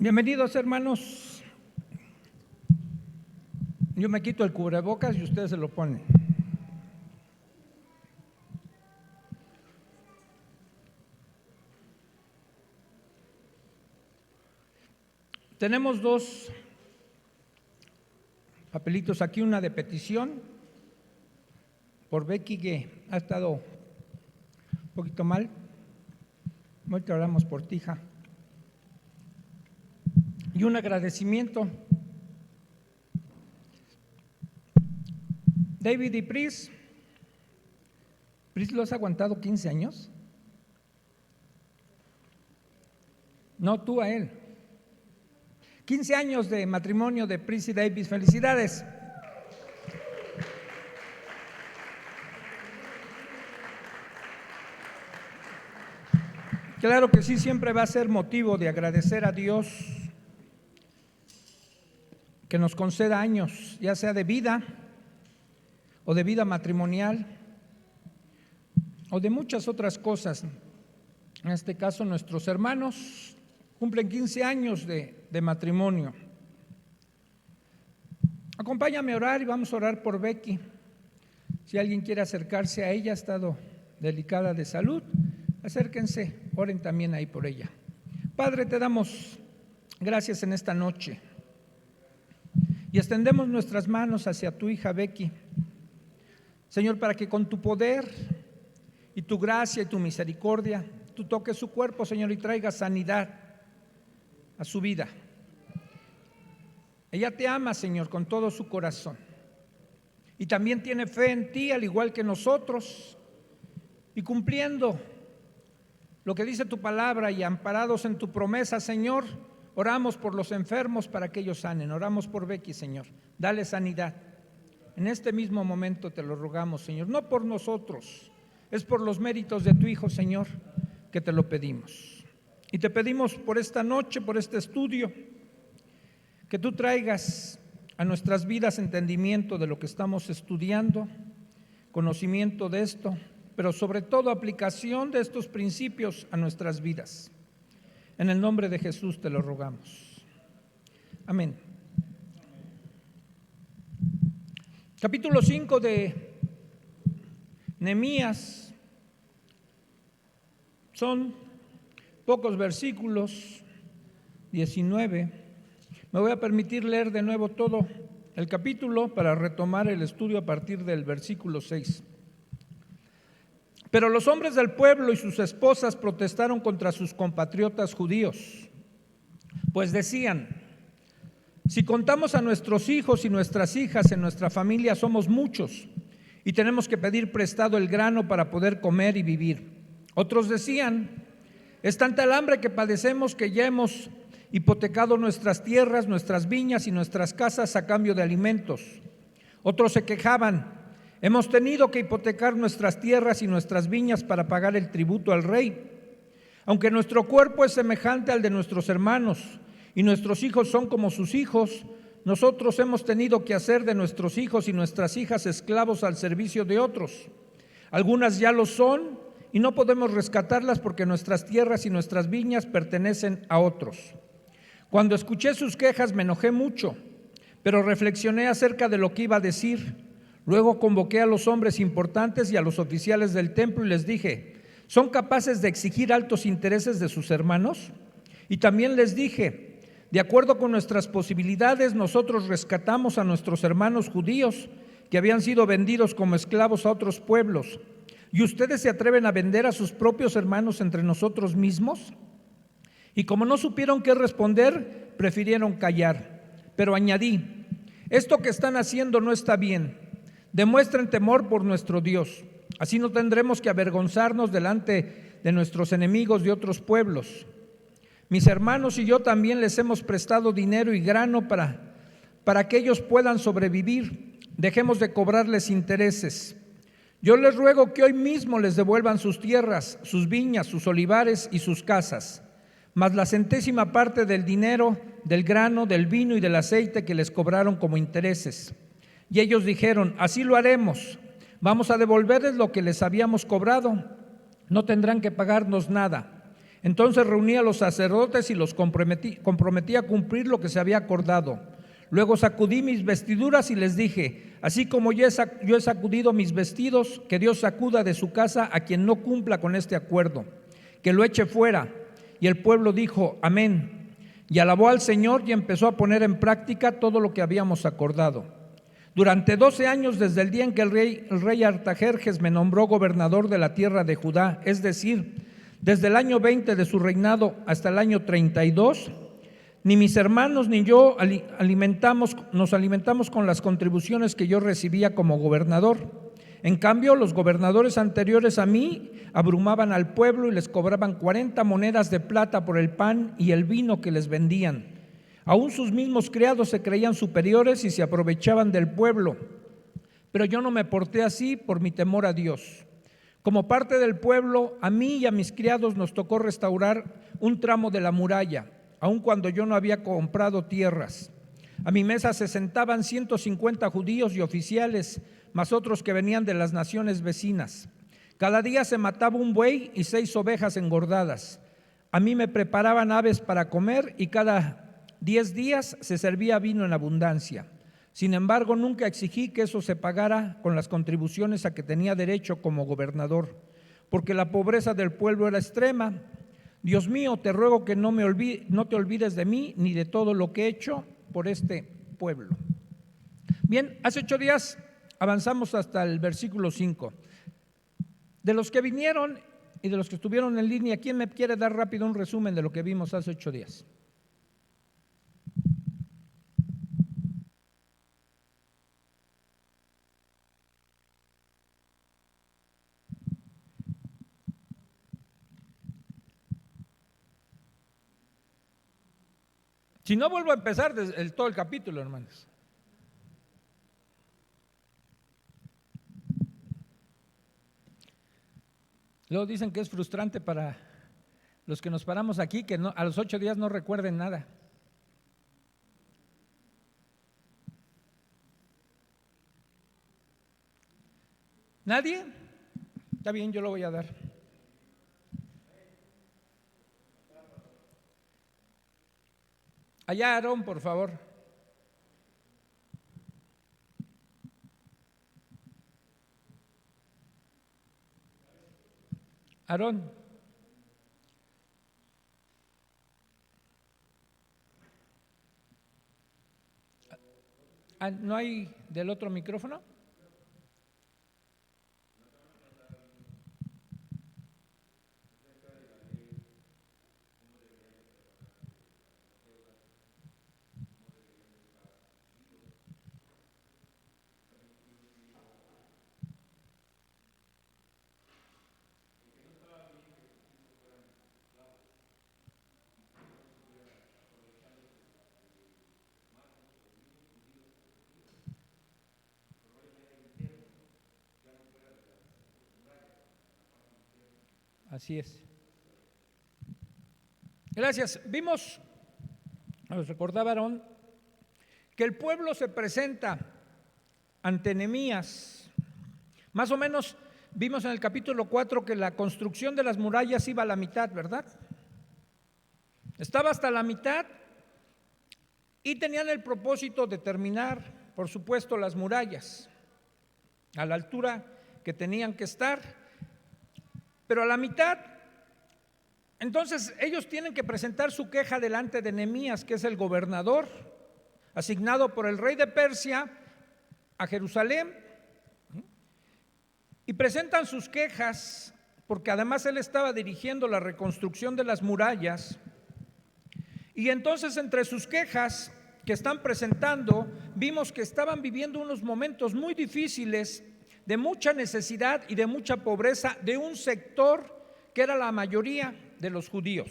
Bienvenidos, hermanos. Yo me quito el cubrebocas y ustedes se lo ponen. Tenemos dos papelitos aquí, una de petición por Becky, que ha estado un poquito mal. Ahorita oramos por ti, hija. Y un agradecimiento. David y Pris. ¿Pris lo has aguantado 15 años? No, tú a él. 15 años de matrimonio de Pris y David. Felicidades. Claro que sí, siempre va a ser motivo de agradecer a Dios que nos conceda años, ya sea de vida o de vida matrimonial o de muchas otras cosas. En este caso, nuestros hermanos cumplen 15 años de matrimonio. Acompáñame a orar y vamos a orar por Becky. Si alguien quiere acercarse a ella, ha estado delicada de salud, acérquense, oren también ahí por ella. Padre, te damos gracias en esta noche y extendemos nuestras manos hacia tu hija Becky, Señor, para que con tu poder y tu gracia y tu misericordia, tú toques su cuerpo, Señor, y traigas sanidad a su vida. Ella te ama, Señor, con todo su corazón y también tiene fe en ti, al igual que nosotros, y cumpliendo lo que dice tu palabra y amparados en tu promesa, Señor, oramos por los enfermos para que ellos sanen. Oramos por Becky, Señor, dale sanidad. En este mismo momento te lo rogamos, Señor, no por nosotros, es por los méritos de tu Hijo, Señor, que te lo pedimos. Y te pedimos por esta noche, por este estudio, que tú traigas a nuestras vidas entendimiento de lo que estamos estudiando, conocimiento de esto, pero sobre todo aplicación de estos principios a nuestras vidas. En el nombre de Jesús te lo rogamos. Amén. Capítulo 5 de Nehemías. Son pocos versículos, 19. Me voy a permitir leer de nuevo todo el capítulo para retomar el estudio a partir del versículo 6. Pero los hombres del pueblo y sus esposas protestaron contra sus compatriotas judíos, pues decían: si contamos a nuestros hijos y nuestras hijas en nuestra familia somos muchos y tenemos que pedir prestado el grano para poder comer y vivir. Otros decían: es tanta el hambre que padecemos que ya hemos hipotecado nuestras tierras, nuestras viñas y nuestras casas a cambio de alimentos. Otros se quejaban: hemos tenido que hipotecar nuestras tierras y nuestras viñas para pagar el tributo al rey. Aunque nuestro cuerpo es semejante al de nuestros hermanos y nuestros hijos son como sus hijos, nosotros hemos tenido que hacer de nuestros hijos y nuestras hijas esclavos al servicio de otros. Algunas ya lo son y no podemos rescatarlas porque nuestras tierras y nuestras viñas pertenecen a otros. Cuando escuché sus quejas me enojé mucho, pero reflexioné acerca de lo que iba a decir. Luego convoqué a los hombres importantes y a los oficiales del templo y les dije: ¿son capaces de exigir altos intereses de sus hermanos? Y también les dije: de acuerdo con nuestras posibilidades, nosotros rescatamos a nuestros hermanos judíos que habían sido vendidos como esclavos a otros pueblos. ¿Y ustedes se atreven a vender a sus propios hermanos entre nosotros mismos? Y como no supieron qué responder, prefirieron callar. Pero añadí: esto que están haciendo no está bien. Demuestren temor por nuestro Dios. Así no tendremos que avergonzarnos delante de nuestros enemigos de otros pueblos. Mis hermanos y yo también les hemos prestado dinero y grano para que ellos puedan sobrevivir. Dejemos de cobrarles intereses. Yo les ruego que hoy mismo les devuelvan sus tierras, sus viñas, sus olivares y sus casas, más la centésima parte del dinero, del grano, del vino y del aceite que les cobraron como intereses. Y ellos dijeron: así lo haremos, vamos a devolverles lo que les habíamos cobrado, no tendrán que pagarnos nada. Entonces reuní a los sacerdotes y los comprometí a cumplir lo que se había acordado. Luego sacudí mis vestiduras y les dije: así como yo he sacudido mis vestidos, que Dios sacuda de su casa a quien no cumpla con este acuerdo, que lo eche fuera. Y el pueblo dijo: amén. Y alabó al Señor y empezó a poner en práctica todo lo que habíamos acordado. Durante 12 años, desde el día en que el rey Artajerjes me nombró gobernador de la tierra de Judá, es decir, desde el año 20 de su reinado hasta el año 32, ni mis hermanos ni yo nos alimentamos con las contribuciones que yo recibía como gobernador. En cambio, los gobernadores anteriores a mí abrumaban al pueblo y les cobraban 40 monedas de plata por el pan y el vino que les vendían. Aún sus mismos criados se creían superiores y se aprovechaban del pueblo. Pero yo no me porté así por mi temor a Dios. Como parte del pueblo, a mí y a mis criados nos tocó restaurar un tramo de la muralla, aun cuando yo no había comprado tierras. A mi mesa se sentaban 150 judíos y oficiales, más otros que venían de las naciones vecinas. Cada día se mataba un buey y 6 ovejas engordadas. A mí me preparaban aves para comer y cada 10 días se servía vino en abundancia. Sin embargo, nunca exigí que eso se pagara con las contribuciones a que tenía derecho como gobernador, porque la pobreza del pueblo era extrema. Dios mío, te ruego que no te olvides de mí ni de todo lo que he hecho por este pueblo. Bien, hace 8 días avanzamos hasta el versículo 5. De los que vinieron y de los que estuvieron en línea, ¿quién me quiere dar rápido un resumen de lo que vimos hace 8 días? Si no, vuelvo a empezar desde todo el capítulo, hermanos. Luego dicen que es frustrante para los que nos paramos aquí, que a los 8 días no recuerden nada. ¿Nadie? Está bien, yo lo voy a dar. Allá, Aarón, por favor. Aarón. ¿No hay del otro micrófono? Así es. Gracias. Vimos, nos recordaba Aarón, que el pueblo se presenta ante Nehemías. Más o menos vimos en el capítulo 4 que la construcción de las murallas iba a la mitad, ¿verdad? Estaba hasta la mitad y tenían el propósito de terminar, por supuesto, las murallas a la altura que tenían que estar, pero a la mitad. Entonces ellos tienen que presentar su queja delante de Nehemías, que es el gobernador asignado por el rey de Persia a Jerusalén, y presentan sus quejas porque además él estaba dirigiendo la reconstrucción de las murallas. Y entonces, entre sus quejas que están presentando, vimos que estaban viviendo unos momentos muy difíciles, de mucha necesidad y de mucha pobreza de un sector que era la mayoría de los judíos.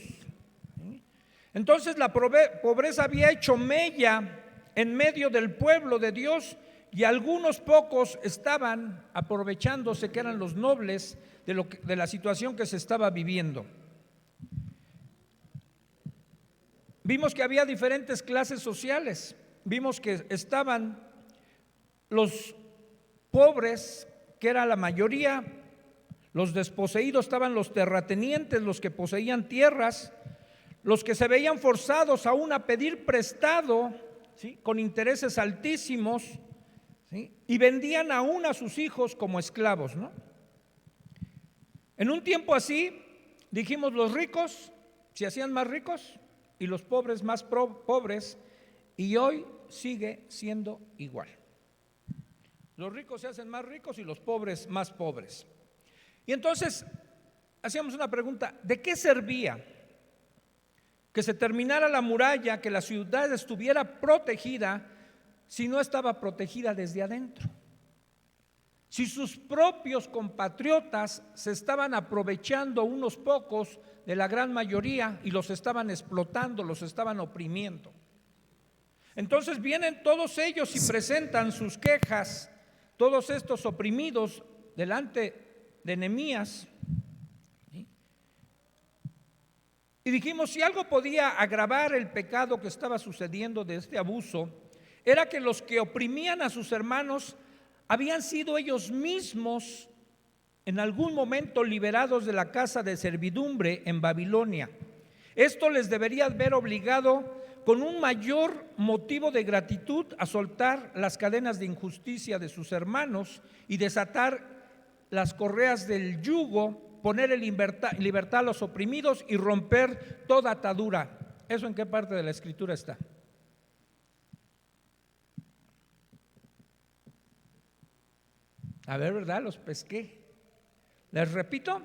Entonces la pobreza había hecho mella en medio del pueblo de Dios, y algunos pocos estaban aprovechándose, que eran los nobles, de la situación que se estaba viviendo. Vimos que había diferentes clases sociales. Vimos que estaban los pobres, que era la mayoría, Los desposeídos estaban los terratenientes, los que poseían tierras, los que se veían forzados aún a pedir prestado, ¿sí?, con intereses altísimos, ¿sí?, y vendían aún a sus hijos como esclavos, ¿no? En un tiempo así, dijimos, los ricos se hacían más ricos y los pobres más pobres, y hoy sigue siendo igual. Los ricos se hacen más ricos y los pobres más pobres. Y entonces hacíamos una pregunta: ¿de qué servía que se terminara la muralla, que la ciudad estuviera protegida, si no estaba protegida desde adentro? Si sus propios compatriotas se estaban aprovechando unos pocos de la gran mayoría y los estaban explotando, los estaban oprimiendo. Entonces vienen todos ellos y presentan sus quejas, todos estos oprimidos, delante de Nehemías. Y dijimos, si algo podía agravar el pecado que estaba sucediendo de este abuso, era que los que oprimían a sus hermanos habían sido ellos mismos en algún momento liberados de la casa de servidumbre en Babilonia. Esto les debería haber obligado con un mayor motivo de gratitud a soltar las cadenas de injusticia de sus hermanos y desatar las correas del yugo, poner en libertad a los oprimidos y romper toda atadura. ¿Eso en qué parte de la Escritura está? A ver, ¿verdad? Los pesqué. Les repito,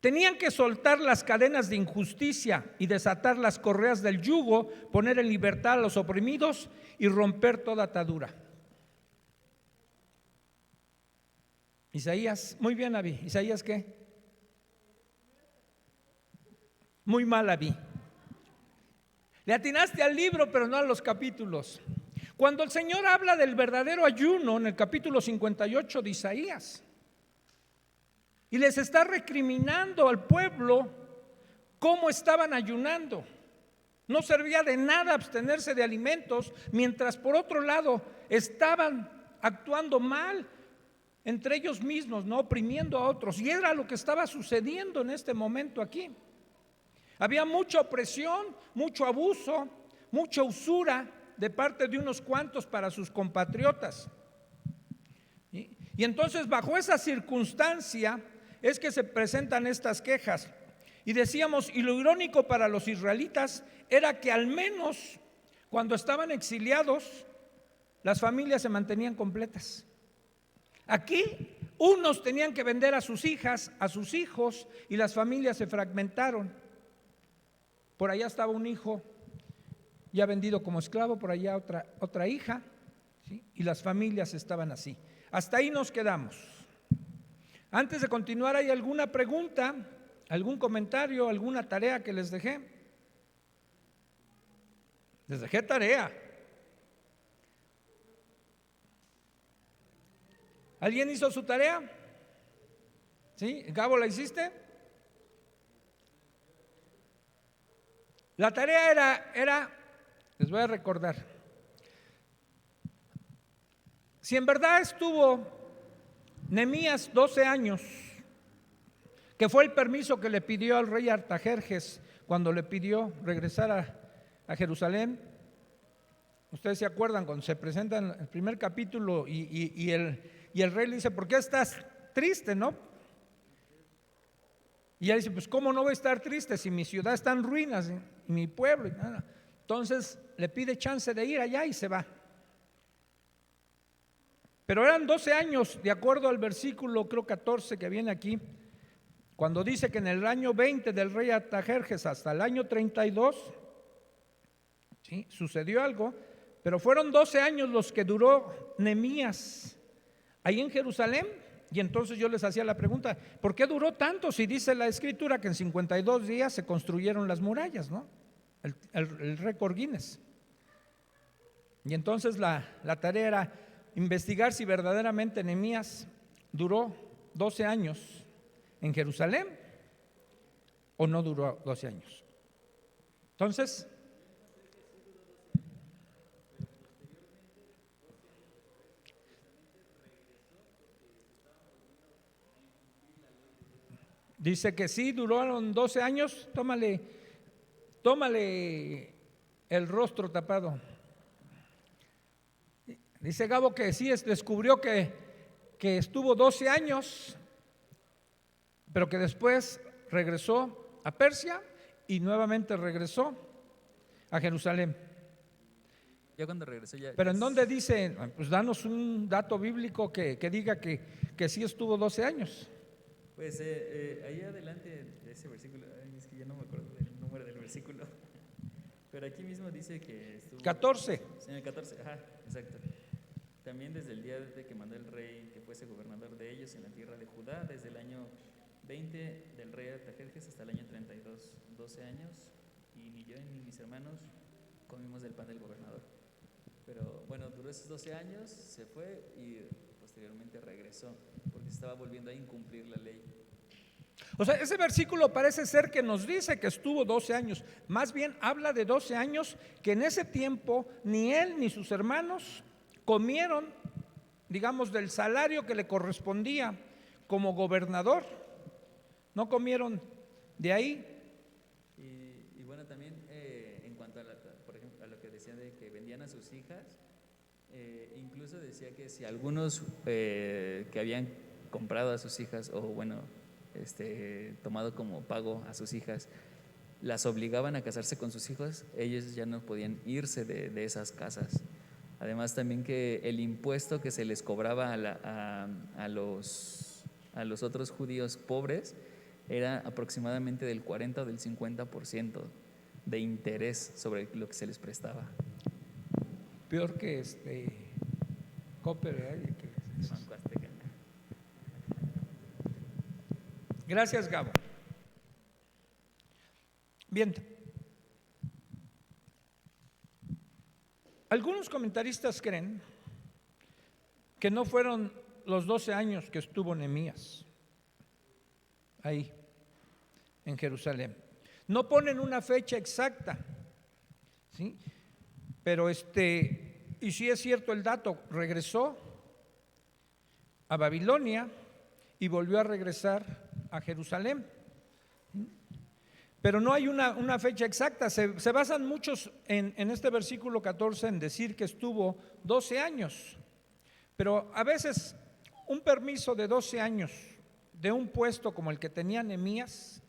tenían que soltar las cadenas de injusticia y desatar las correas del yugo, poner en libertad a los oprimidos y romper toda atadura. Isaías, muy bien, Abby. ¿Isaías qué? Muy mal, Abby. Le atinaste al libro, pero no a los capítulos. Cuando el Señor habla del verdadero ayuno en el capítulo 58 de Isaías, y les está recriminando al pueblo cómo estaban ayunando, no servía de nada abstenerse de alimentos, mientras por otro lado estaban actuando mal entre ellos mismos, no oprimiendo a otros. Y era lo que estaba sucediendo en este momento aquí. Había mucha opresión, mucho abuso, mucha usura de parte de unos cuantos para sus compatriotas. Y entonces bajo esa circunstancia es que se presentan estas quejas. Y decíamos, y lo irónico para los israelitas era que al menos cuando estaban exiliados, las familias se mantenían completas. Aquí unos tenían que vender a sus hijas, a sus hijos, y las familias se fragmentaron. Por allá estaba un hijo ya vendido como esclavo, por allá otra hija, ¿sí?, y las familias estaban así. Hasta ahí nos quedamos. Antes de continuar, ¿hay alguna pregunta, algún comentario, alguna tarea que les dejé? Les dejé tarea. ¿Alguien hizo su tarea? ¿Sí? ¿Gabo, la hiciste? La tarea era, les voy a recordar, si en verdad estuvo Nehemías 12 años, que fue el permiso que le pidió al rey Artajerjes cuando le pidió regresar a Jerusalén. Ustedes se acuerdan cuando se presenta en el primer capítulo y el rey le dice, ¿por qué estás triste, no? Y él dice, pues ¿cómo no voy a estar triste si mi ciudad está en ruinas y mi pueblo y nada? Entonces le pide chance de ir allá y se va. Pero eran 12 años, de acuerdo al versículo creo 14 que viene aquí, cuando dice que en el año 20 del rey Artajerjes hasta el año 32, ¿sí?, sucedió algo, pero fueron 12 años los que duró Nehemías ahí en Jerusalén. Y entonces yo les hacía la pregunta, ¿por qué duró tanto? Si dice la Escritura que en 52 días se construyeron las murallas, ¿no? El récord Guinness. Y entonces la tarea era investigar si verdaderamente Nehemías duró 12 años en Jerusalén o no duró 12 años. Entonces, Dice que sí, duraron 12 años. Tómale el rostro tapado. Dice Gabo que sí, descubrió que estuvo 12 años, pero que después regresó a Persia y nuevamente regresó a Jerusalén. Ya cuando regresó ya. Pero ¿en dónde dice? Pues danos un dato bíblico que diga que sí estuvo 12 años. Pues ahí adelante de ese versículo, es que ya no me acuerdo del número del versículo, pero aquí mismo dice que estuvo 14. En el 14, ajá, exacto. También desde el día de que mandó el rey que fuese gobernador de ellos en la tierra de Judá, desde el año 20 del rey Artajerjes hasta el año 32, 12 años, y ni yo ni mis hermanos comimos del pan del gobernador. Pero bueno, duró esos 12 años, se fue y posteriormente regresó, porque estaba volviendo a incumplir la ley. O sea, ese versículo parece ser que nos dice que estuvo 12 años. Más bien habla de 12 años que en ese tiempo ni él ni sus hermanos comieron, digamos, del salario que le correspondía como gobernador. No comieron de ahí. Y bueno, también en cuanto a, por ejemplo, a lo que decía de que vendían a sus hijas, incluso decía que si algunos que habían comprado a sus hijas o bueno, tomado como pago a sus hijas, las obligaban a casarse con sus hijos, ellos ya no podían irse de esas casas. Además también que el impuesto que se les cobraba a los otros judíos pobres era aproximadamente del 40 o del 50% de interés sobre lo que se les prestaba. Peor que Copper. Gracias, Gabo. Bien. Algunos comentaristas creen que no fueron los 12 años que estuvo Nehemías ahí en Jerusalén. No ponen una fecha exacta, ¿sí? Pero y sí es cierto el dato, regresó a Babilonia y volvió a regresar a Jerusalén. Pero no hay una fecha exacta. Se basan muchos en este versículo 14 en decir que estuvo 12 años. Pero a veces un permiso de 12 años de un puesto como el que tenía Nehemías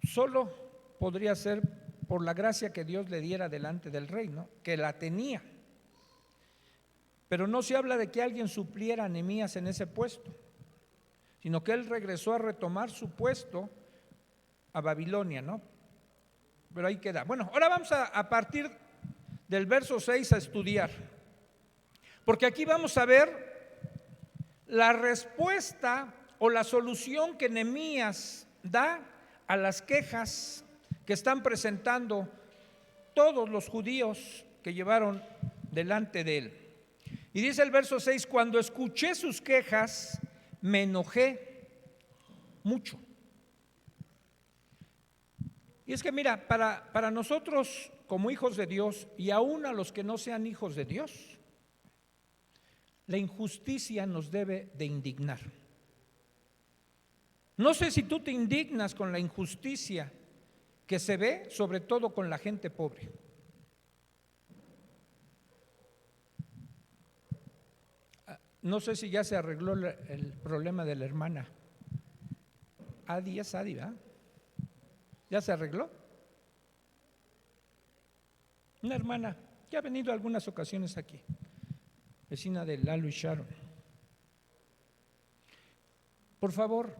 solo podría ser por la gracia que Dios le diera delante del rey, ¿no? Que la tenía. Pero no se habla de que alguien supliera a Nehemías en ese puesto, sino que él regresó a retomar su puesto a Babilonia, ¿no? Pero ahí queda. Bueno, ahora vamos a partir del verso 6 a estudiar, porque aquí vamos a ver la respuesta o la solución que Nehemías da a las quejas que están presentando todos los judíos que llevaron delante de él. Y dice el verso 6: cuando escuché sus quejas, me enojé mucho. Y es que mira, para nosotros como hijos de Dios y aún a los que no sean hijos de Dios, la injusticia nos debe de indignar. No sé si tú te indignas con la injusticia que se ve, sobre todo con la gente pobre. No sé si ya se arregló el problema de la hermana Adi, es Adi, ¿verdad? ¿Ya se arregló? Una hermana que ha venido algunas ocasiones aquí, vecina de Lalo y Sharon. Por favor,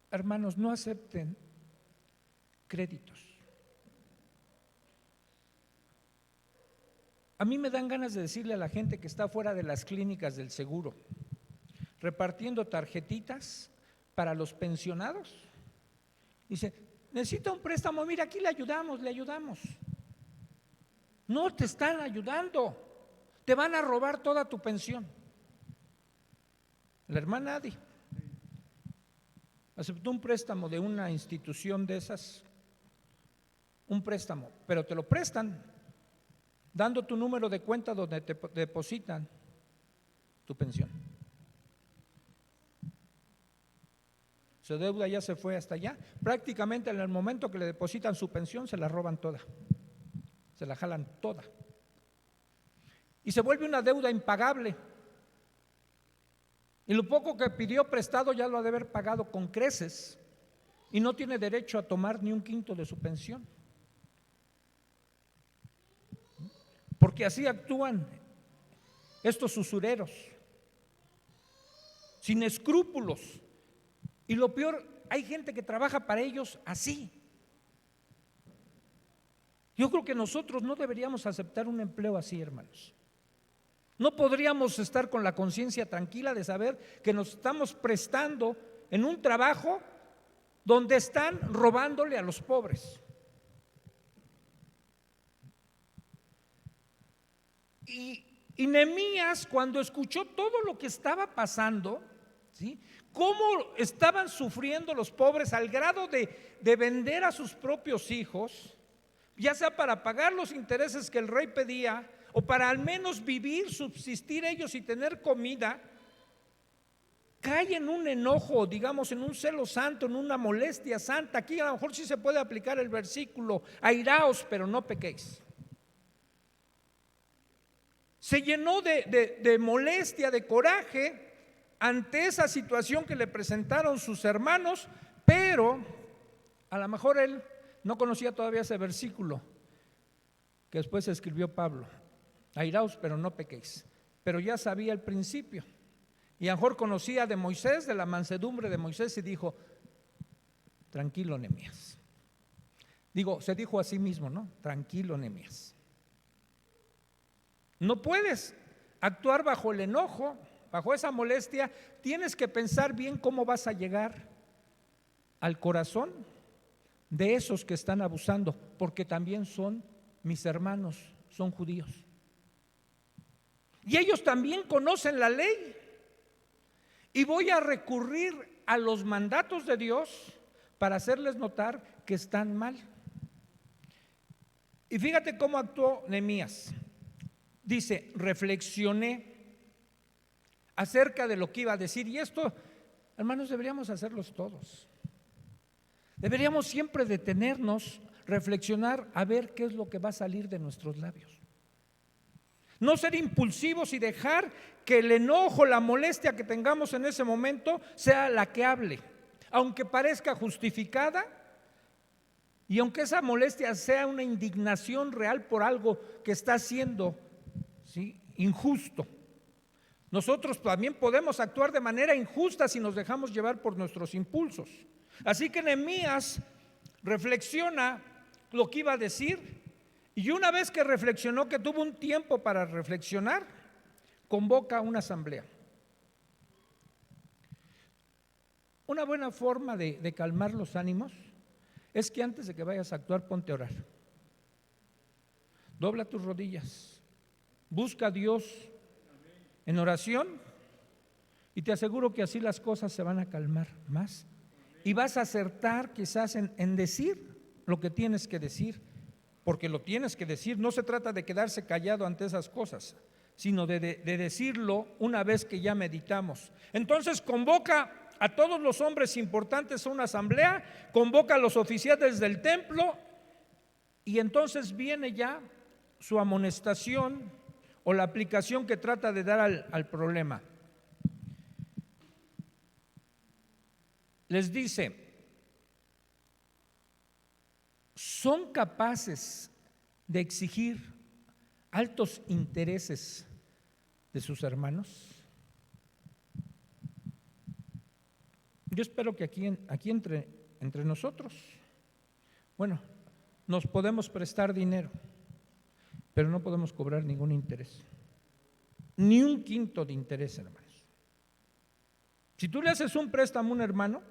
hermanos, no acepten créditos. A mí me dan ganas de decirle a la gente que está fuera de las clínicas del seguro, repartiendo tarjetitas para los pensionados. Dice, necesita un préstamo, mira, aquí le ayudamos. No te están ayudando, te van a robar toda tu pensión. La hermana Adi aceptó un préstamo de una institución de esas, un préstamo, pero te lo prestan dando tu número de cuenta donde te depositan tu pensión. su deuda ya se fue hasta allá. Prácticamente en el momento que le depositan su pensión se la roban toda, se la jalan toda. Y se vuelve una deuda impagable. Y lo poco que pidió prestado ya lo ha de haber pagado con creces y no tiene derecho a tomar ni un quinto de su pensión. Porque así actúan estos usureros, sin escrúpulos. Y lo peor, hay gente que trabaja para ellos así. Yo creo que nosotros no deberíamos aceptar un empleo así, hermanos. No podríamos estar con la conciencia tranquila de saber que nos estamos prestando en un trabajo donde están robándole a los pobres. Y Nehemías, cuando escuchó todo lo que estaba pasando, ¿sí?, cómo estaban sufriendo los pobres al grado de vender a sus propios hijos, ya sea para pagar los intereses que el rey pedía o para al menos vivir, subsistir ellos y tener comida, cae en un enojo, digamos, en un celo santo, en una molestia santa. Aquí a lo mejor sí se puede aplicar el versículo: airaos, pero no pequéis. Se llenó de molestia, de coraje ante esa situación que le presentaron sus hermanos, pero a lo mejor él no conocía todavía ese versículo que después escribió Pablo: airaos, pero no pequéis. Pero ya sabía el principio, y a lo mejor conocía de Moisés, de la mansedumbre de Moisés, y dijo: tranquilo, Nehemías. Se dijo a sí mismo, ¿no? Tranquilo, Nehemías. No puedes actuar bajo el enojo, bajo esa molestia. Tienes que pensar bien cómo vas a llegar al corazón de esos que están abusando, porque también son mis hermanos, son judíos. Y ellos también conocen la ley. Y voy a recurrir a los mandatos de Dios para hacerles notar que están mal. Y fíjate cómo actuó Nehemías. Dice: reflexioné acerca de lo que iba a decir. Y esto, hermanos, deberíamos hacerlos todos. Deberíamos siempre detenernos, reflexionar, a ver qué es lo que va a salir de nuestros labios. No ser impulsivos y dejar que el enojo, la molestia que tengamos en ese momento sea la que hable, aunque parezca justificada y aunque esa molestia sea una indignación real por algo que está siendo, ¿sí?, injusto. Nosotros también podemos actuar de manera injusta si nos dejamos llevar por nuestros impulsos. Así que Nehemías reflexiona lo que iba a decir, y una vez que reflexionó, que tuvo un tiempo para reflexionar, convoca una asamblea. Una buena forma de calmar los ánimos es que antes de que vayas a actuar, ponte a orar. Dobla tus rodillas, busca a Dios en oración, y te aseguro que así las cosas se van a calmar más, y vas a acertar quizás en decir lo que tienes que decir, porque lo tienes que decir. No se trata de quedarse callado ante esas cosas, sino de decirlo una vez que ya meditamos. Entonces convoca a todos los hombres importantes a una asamblea, convoca a los oficiales del templo, y entonces viene ya su amonestación o la aplicación que trata de dar al problema. Les dice: ¿son capaces de exigir altos intereses de sus hermanos? Yo espero que aquí entre nosotros, bueno, nos podemos prestar dinero, pero no podemos cobrar ningún interés, ni un quinto de interés, hermanos. Si tú le haces un préstamo a un hermano,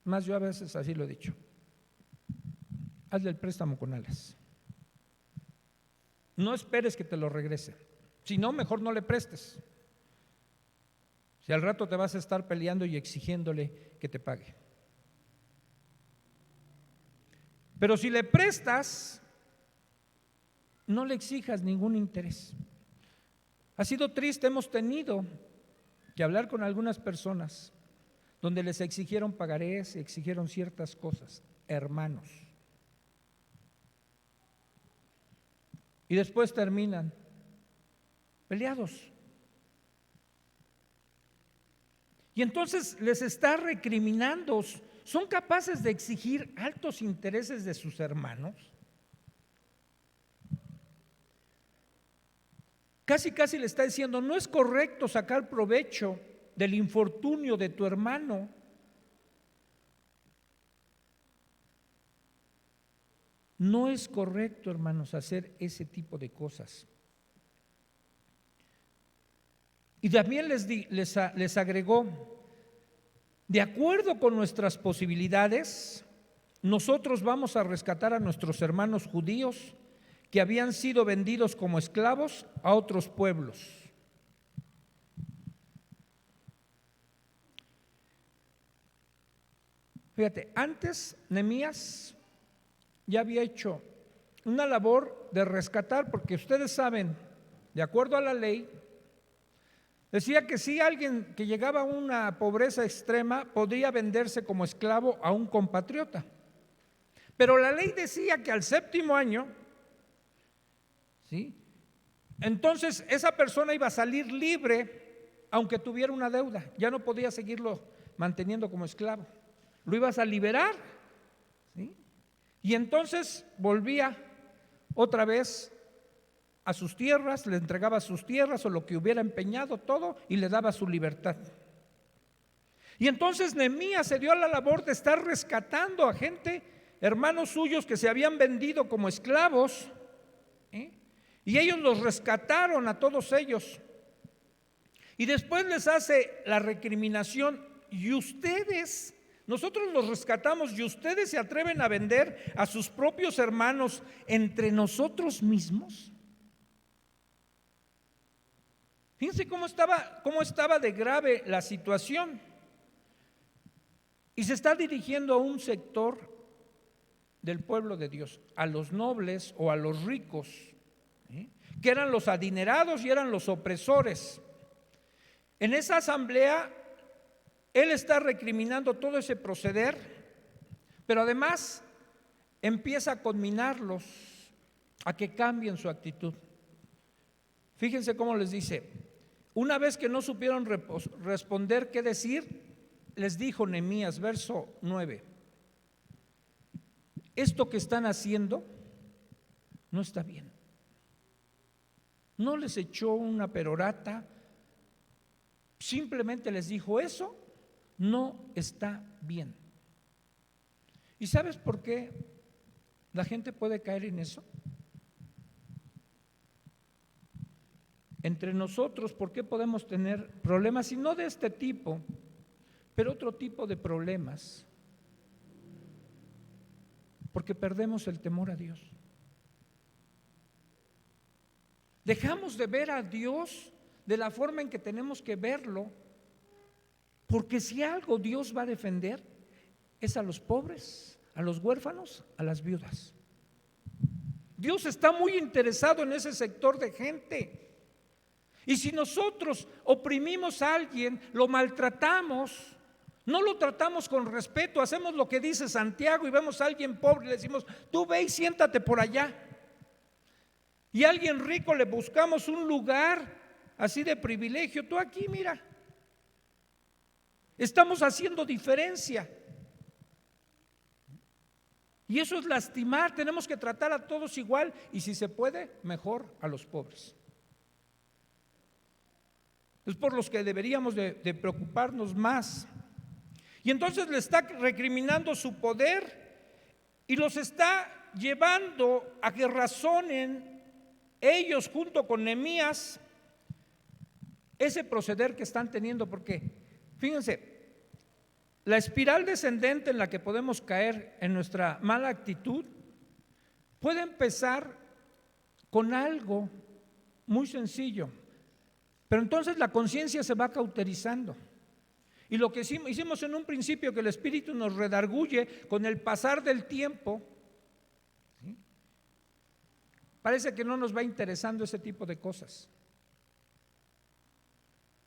más yo a veces así lo he dicho: hazle el préstamo con alas. No esperes que te lo regrese. Si no, mejor no le prestes. Si al rato te vas a estar peleando y exigiéndole que te pague. Pero si le prestas, no le exijas ningún interés. Ha sido triste, hemos tenido que hablar con algunas personas donde les exigieron pagarés, exigieron ciertas cosas, hermanos. Y después terminan peleados. Y entonces les está recriminando. ¿Son capaces de exigir altos intereses de sus hermanos? Casi le está diciendo, no es correcto sacar provecho del infortunio de tu hermano. No es correcto, hermanos, hacer ese tipo de cosas. Y también les agregó, de acuerdo con nuestras posibilidades, nosotros vamos a rescatar a nuestros hermanos judíos que habían sido vendidos como esclavos a otros pueblos. Fíjate, antes Nehemías ya había hecho una labor de rescatar, porque ustedes saben, de acuerdo a la ley, decía que si alguien que llegaba a una pobreza extrema podía venderse como esclavo a un compatriota. Pero la ley decía que al 7º año, ¿sí?, entonces esa persona iba a salir libre aunque tuviera una deuda. Ya no podía seguirlo manteniendo como esclavo. Lo ibas a liberar, ¿sí?, y entonces volvía otra vez a sus tierras, le entregaba sus tierras o lo que hubiera empeñado, todo, y le daba su libertad. Y entonces Nehemías se dio a la labor de estar rescatando a gente, hermanos suyos que se habían vendido como esclavos, y ellos los rescataron a todos ellos. Y después les hace la recriminación: y ustedes, nosotros los rescatamos y ustedes se atreven a vender a sus propios hermanos entre nosotros mismos. Fíjense cómo estaba de grave la situación. Y se está dirigiendo a un sector del pueblo de Dios, a los nobles o a los ricos, que eran los adinerados y eran los opresores. En esa asamblea él está recriminando todo ese proceder, pero además empieza a conminarlos a que cambien su actitud. Fíjense cómo les dice: una vez que no supieron responder qué decir, les dijo Nehemías, verso 9: esto que están haciendo no está bien. No les echó una perorata, simplemente les dijo: eso no está bien. ¿Y sabes por qué la gente puede caer en eso? Entre nosotros, ¿por qué podemos tener problemas? Y no de este tipo, pero otro tipo de problemas. Porque perdemos el temor a Dios. Dejamos de ver a Dios de la forma en que tenemos que verlo, porque si algo Dios va a defender es a los pobres, a los huérfanos, a las viudas. Dios está muy interesado en ese sector de gente. Y si nosotros oprimimos a alguien, lo maltratamos, no lo tratamos con respeto, hacemos lo que dice Santiago y vemos a alguien pobre y le decimos: tú ve y siéntate por allá. Y a alguien rico le buscamos un lugar así de privilegio: tú aquí, mira. Estamos haciendo diferencia. Y eso es lastimar. Tenemos que tratar a todos igual, y si se puede, mejor a los pobres. Es por los que deberíamos de preocuparnos más. Y entonces le está recriminando su poder y los está llevando a que razonen ellos junto con Nehemías ese proceder que están teniendo. Porque fíjense, la espiral descendente en la que podemos caer en nuestra mala actitud puede empezar con algo muy sencillo, pero entonces la conciencia se va cauterizando. Y lo que hicimos en un principio, que el Espíritu nos redarguye con el pasar del tiempo, ¿sí?, parece que no nos va interesando ese tipo de cosas.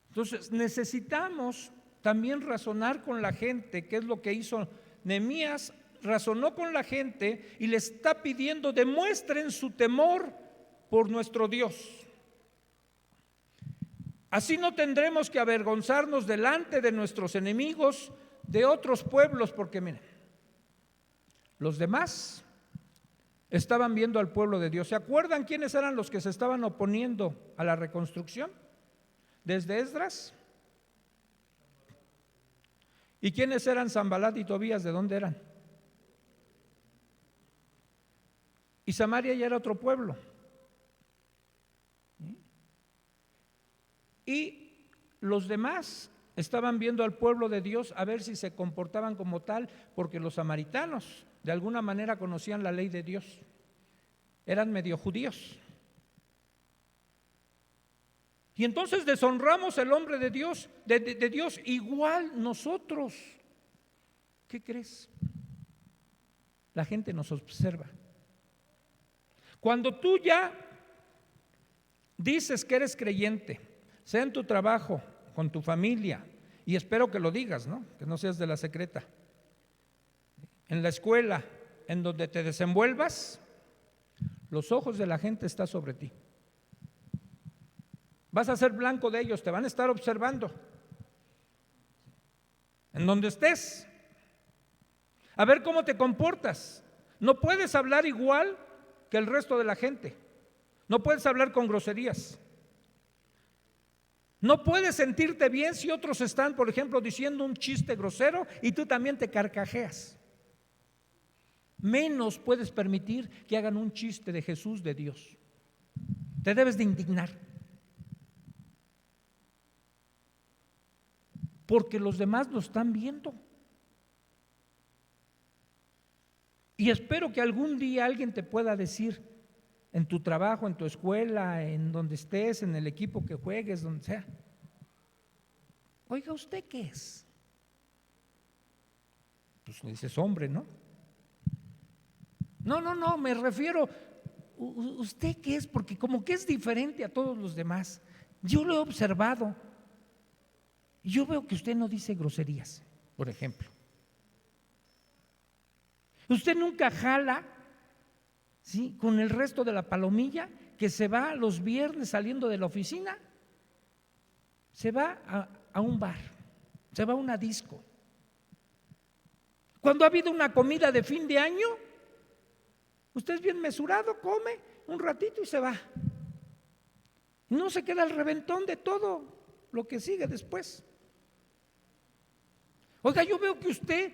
Entonces necesitamos también razonar con la gente, que es lo que hizo Nehemías. Razonó con la gente y le está pidiendo: demuestren su temor por nuestro Dios. Así no tendremos que avergonzarnos delante de nuestros enemigos de otros pueblos, porque miren, los demás estaban viendo al pueblo de Dios. ¿Se acuerdan quiénes eran los que se estaban oponiendo a la reconstrucción? Desde Esdras. ¿Y quiénes eran Sanbalat y Tobías? ¿De dónde eran? Y Samaria ya era otro pueblo. Y los demás estaban viendo al pueblo de Dios a ver si se comportaban como tal, porque los samaritanos de alguna manera conocían la ley de Dios, eran medio judíos. Y entonces deshonramos el hombre de Dios, de Dios, igual nosotros. ¿Qué crees? La gente nos observa. Cuando tú ya dices que eres creyente, sea en tu trabajo, con tu familia, y espero que lo digas, ¿no? Que no seas de la secreta, en la escuela, en donde te desenvuelvas, los ojos de la gente están sobre ti. Vas a ser blanco de ellos, te van a estar observando. En donde estés, a ver cómo te comportas. No puedes hablar igual que el resto de la gente. No puedes hablar con groserías. No puedes sentirte bien si otros están, por ejemplo, diciendo un chiste grosero y tú también te carcajeas. Menos puedes permitir que hagan un chiste de Jesús, de Dios. Te debes de indignar. Porque los demás lo están viendo. Y espero que algún día alguien te pueda decir, en tu trabajo, en tu escuela, en donde estés, en el equipo que juegues, donde sea: oiga, ¿usted qué es? Pues le dices: hombre, ¿no? No, me refiero, ¿usted qué es? Porque como que es diferente a todos los demás. Yo lo he observado. Yo veo que usted no dice groserías, por ejemplo. Usted nunca jala, ¿sí?, con el resto de la palomilla que se va los viernes saliendo de la oficina, se va a un bar, se va a una disco. Cuando ha habido una comida de fin de año, usted es bien mesurado, come un ratito y se va. No se queda al reventón de todo lo que sigue después. Oiga, yo veo que usted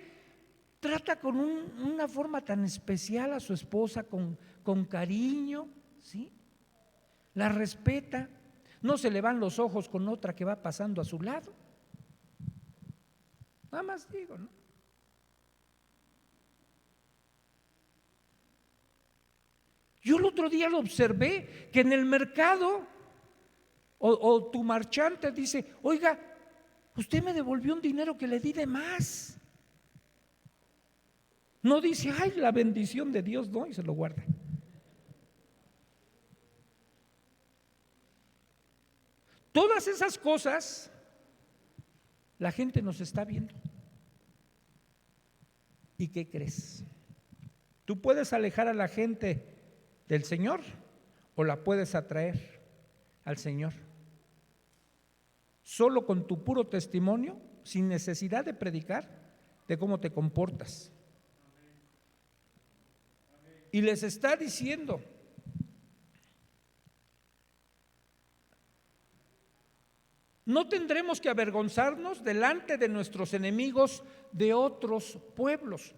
trata con una forma tan especial a su esposa, con cariño, ¿sí? La respeta, no se le van los ojos con otra que va pasando a su lado. Nada más digo, ¿no? Yo el otro día lo observé, que en el mercado o tu marchante dice: oiga, usted me devolvió un dinero que le di de más. No dice: ay, la bendición de Dios, no, y se lo guarda. Todas esas cosas la gente nos está viendo. ¿Y qué crees? Tú puedes alejar a la gente del Señor o la puedes atraer al Señor. Solo con tu puro testimonio, sin necesidad de predicar, de cómo te comportas. Y les está diciendo: no tendremos que avergonzarnos delante de nuestros enemigos de otros pueblos.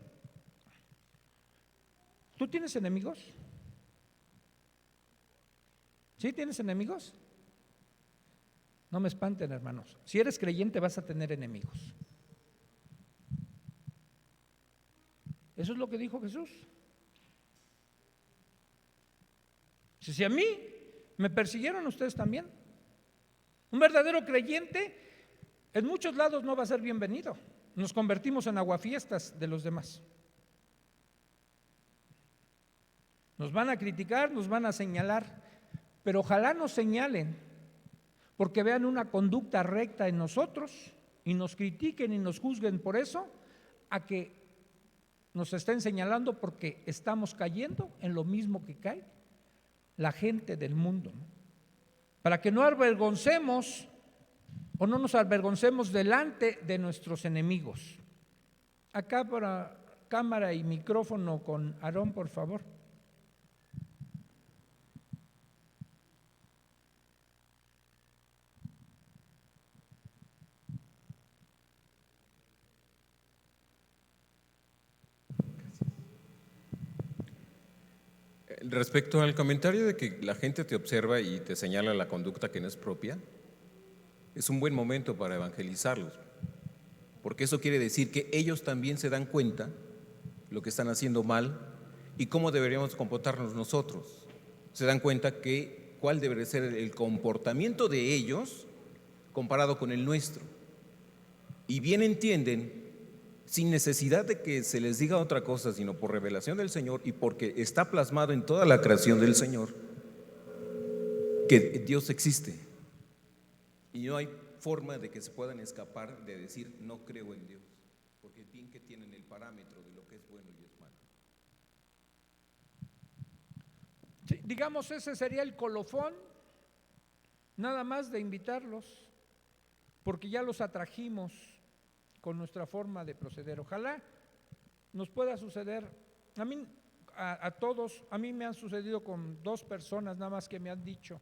¿Tú tienes enemigos? ¿Sí tienes enemigos? No me espanten, hermanos. Si eres creyente vas a tener enemigos. Eso es lo que dijo Jesús. Si a mí me persiguieron, ustedes también. Un verdadero creyente en muchos lados no va a ser bienvenido. Nos convertimos en aguafiestas de los demás. Nos van a criticar, nos van a señalar, pero ojalá nos señalen porque vean una conducta recta en nosotros y nos critiquen y nos juzguen por eso, a que nos estén señalando porque estamos cayendo en lo mismo que cae la gente del mundo, ¿no? Para que no avergoncemos o no nos avergoncemos delante de nuestros enemigos. Acá para cámara y micrófono con Aarón, por favor. Respecto al comentario de que la gente te observa y te señala la conducta que no es propia, es un buen momento para evangelizarlos, porque eso quiere decir que ellos también se dan cuenta lo que están haciendo mal y cómo deberíamos comportarnos nosotros. Se dan cuenta que cuál debería ser el comportamiento de ellos comparado con el nuestro. Y bien entienden, sin necesidad de que se les diga otra cosa, sino por revelación del Señor y porque está plasmado en toda la creación del Señor, que Dios existe. Y no hay forma de que se puedan escapar de decir no creo en Dios, porque bien que tienen el parámetro de lo que es bueno y es malo. Sí, digamos, ese sería el colofón, nada más de invitarlos, porque ya los atrajimos con nuestra forma de proceder. Ojalá nos pueda suceder, a mí, a todos, a mí me han sucedido con 2 personas nada más que me han dicho: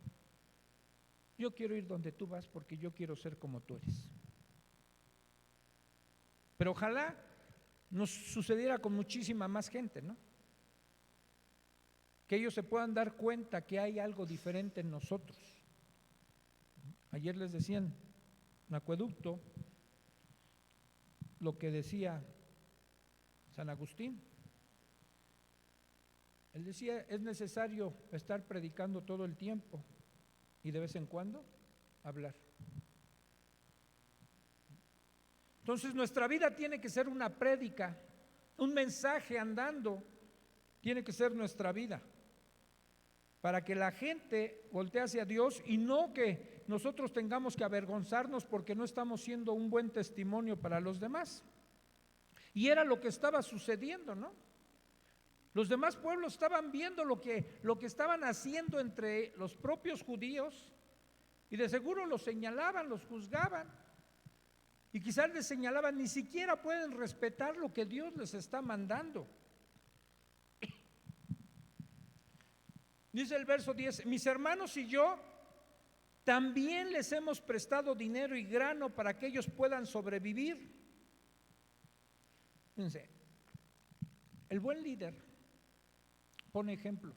yo quiero ir donde tú vas porque yo quiero ser como tú eres. Pero ojalá nos sucediera con muchísima más gente, ¿no? Que ellos se puedan dar cuenta que hay algo diferente en nosotros. Ayer les decían en Acueducto lo que decía San Agustín. Él decía: es necesario estar predicando todo el tiempo y de vez en cuando hablar. Entonces nuestra vida tiene que ser una prédica, un mensaje andando, tiene que ser nuestra vida, para que la gente voltee hacia Dios y no que nosotros tengamos que avergonzarnos porque no estamos siendo un buen testimonio para los demás. Y era lo que estaba sucediendo, ¿no? Los demás pueblos estaban viendo lo que estaban haciendo entre los propios judíos y de seguro los señalaban, los juzgaban y quizás les señalaban: ni siquiera pueden respetar lo que Dios les está mandando. Dice el verso 10: mis hermanos y yo también les hemos prestado dinero y grano para que ellos puedan sobrevivir. Fíjense, el buen líder pone ejemplo.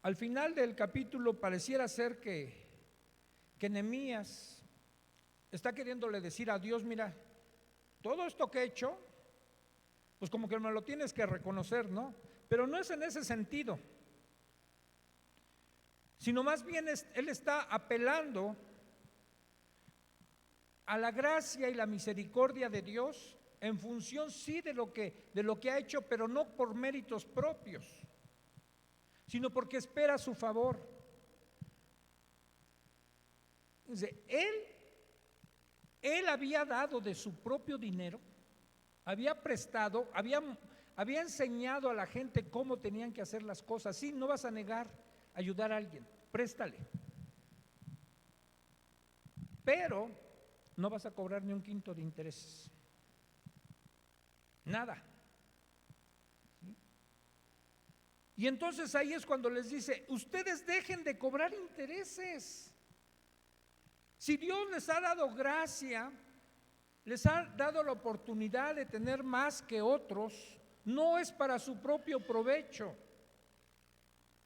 Al final del capítulo pareciera ser que Nehemías está queriéndole decir a Dios: mira, todo esto que he hecho, pues como que me lo tienes que reconocer, ¿no? Pero no es en ese sentido, sino más bien él está apelando a la gracia y la misericordia de Dios en función sí de lo que ha hecho, pero no por méritos propios, sino porque espera su favor. Dice, él había dado de su propio dinero, había prestado, había enseñado a la gente cómo tenían que hacer las cosas. Sí, no vas a negar ayudar a alguien, préstale, pero no vas a cobrar ni un quinto de intereses, nada. ¿Sí? Y entonces ahí es cuando les dice: ustedes dejen de cobrar intereses. Si Dios les ha dado gracia, les ha dado la oportunidad de tener más que otros, no es para su propio provecho,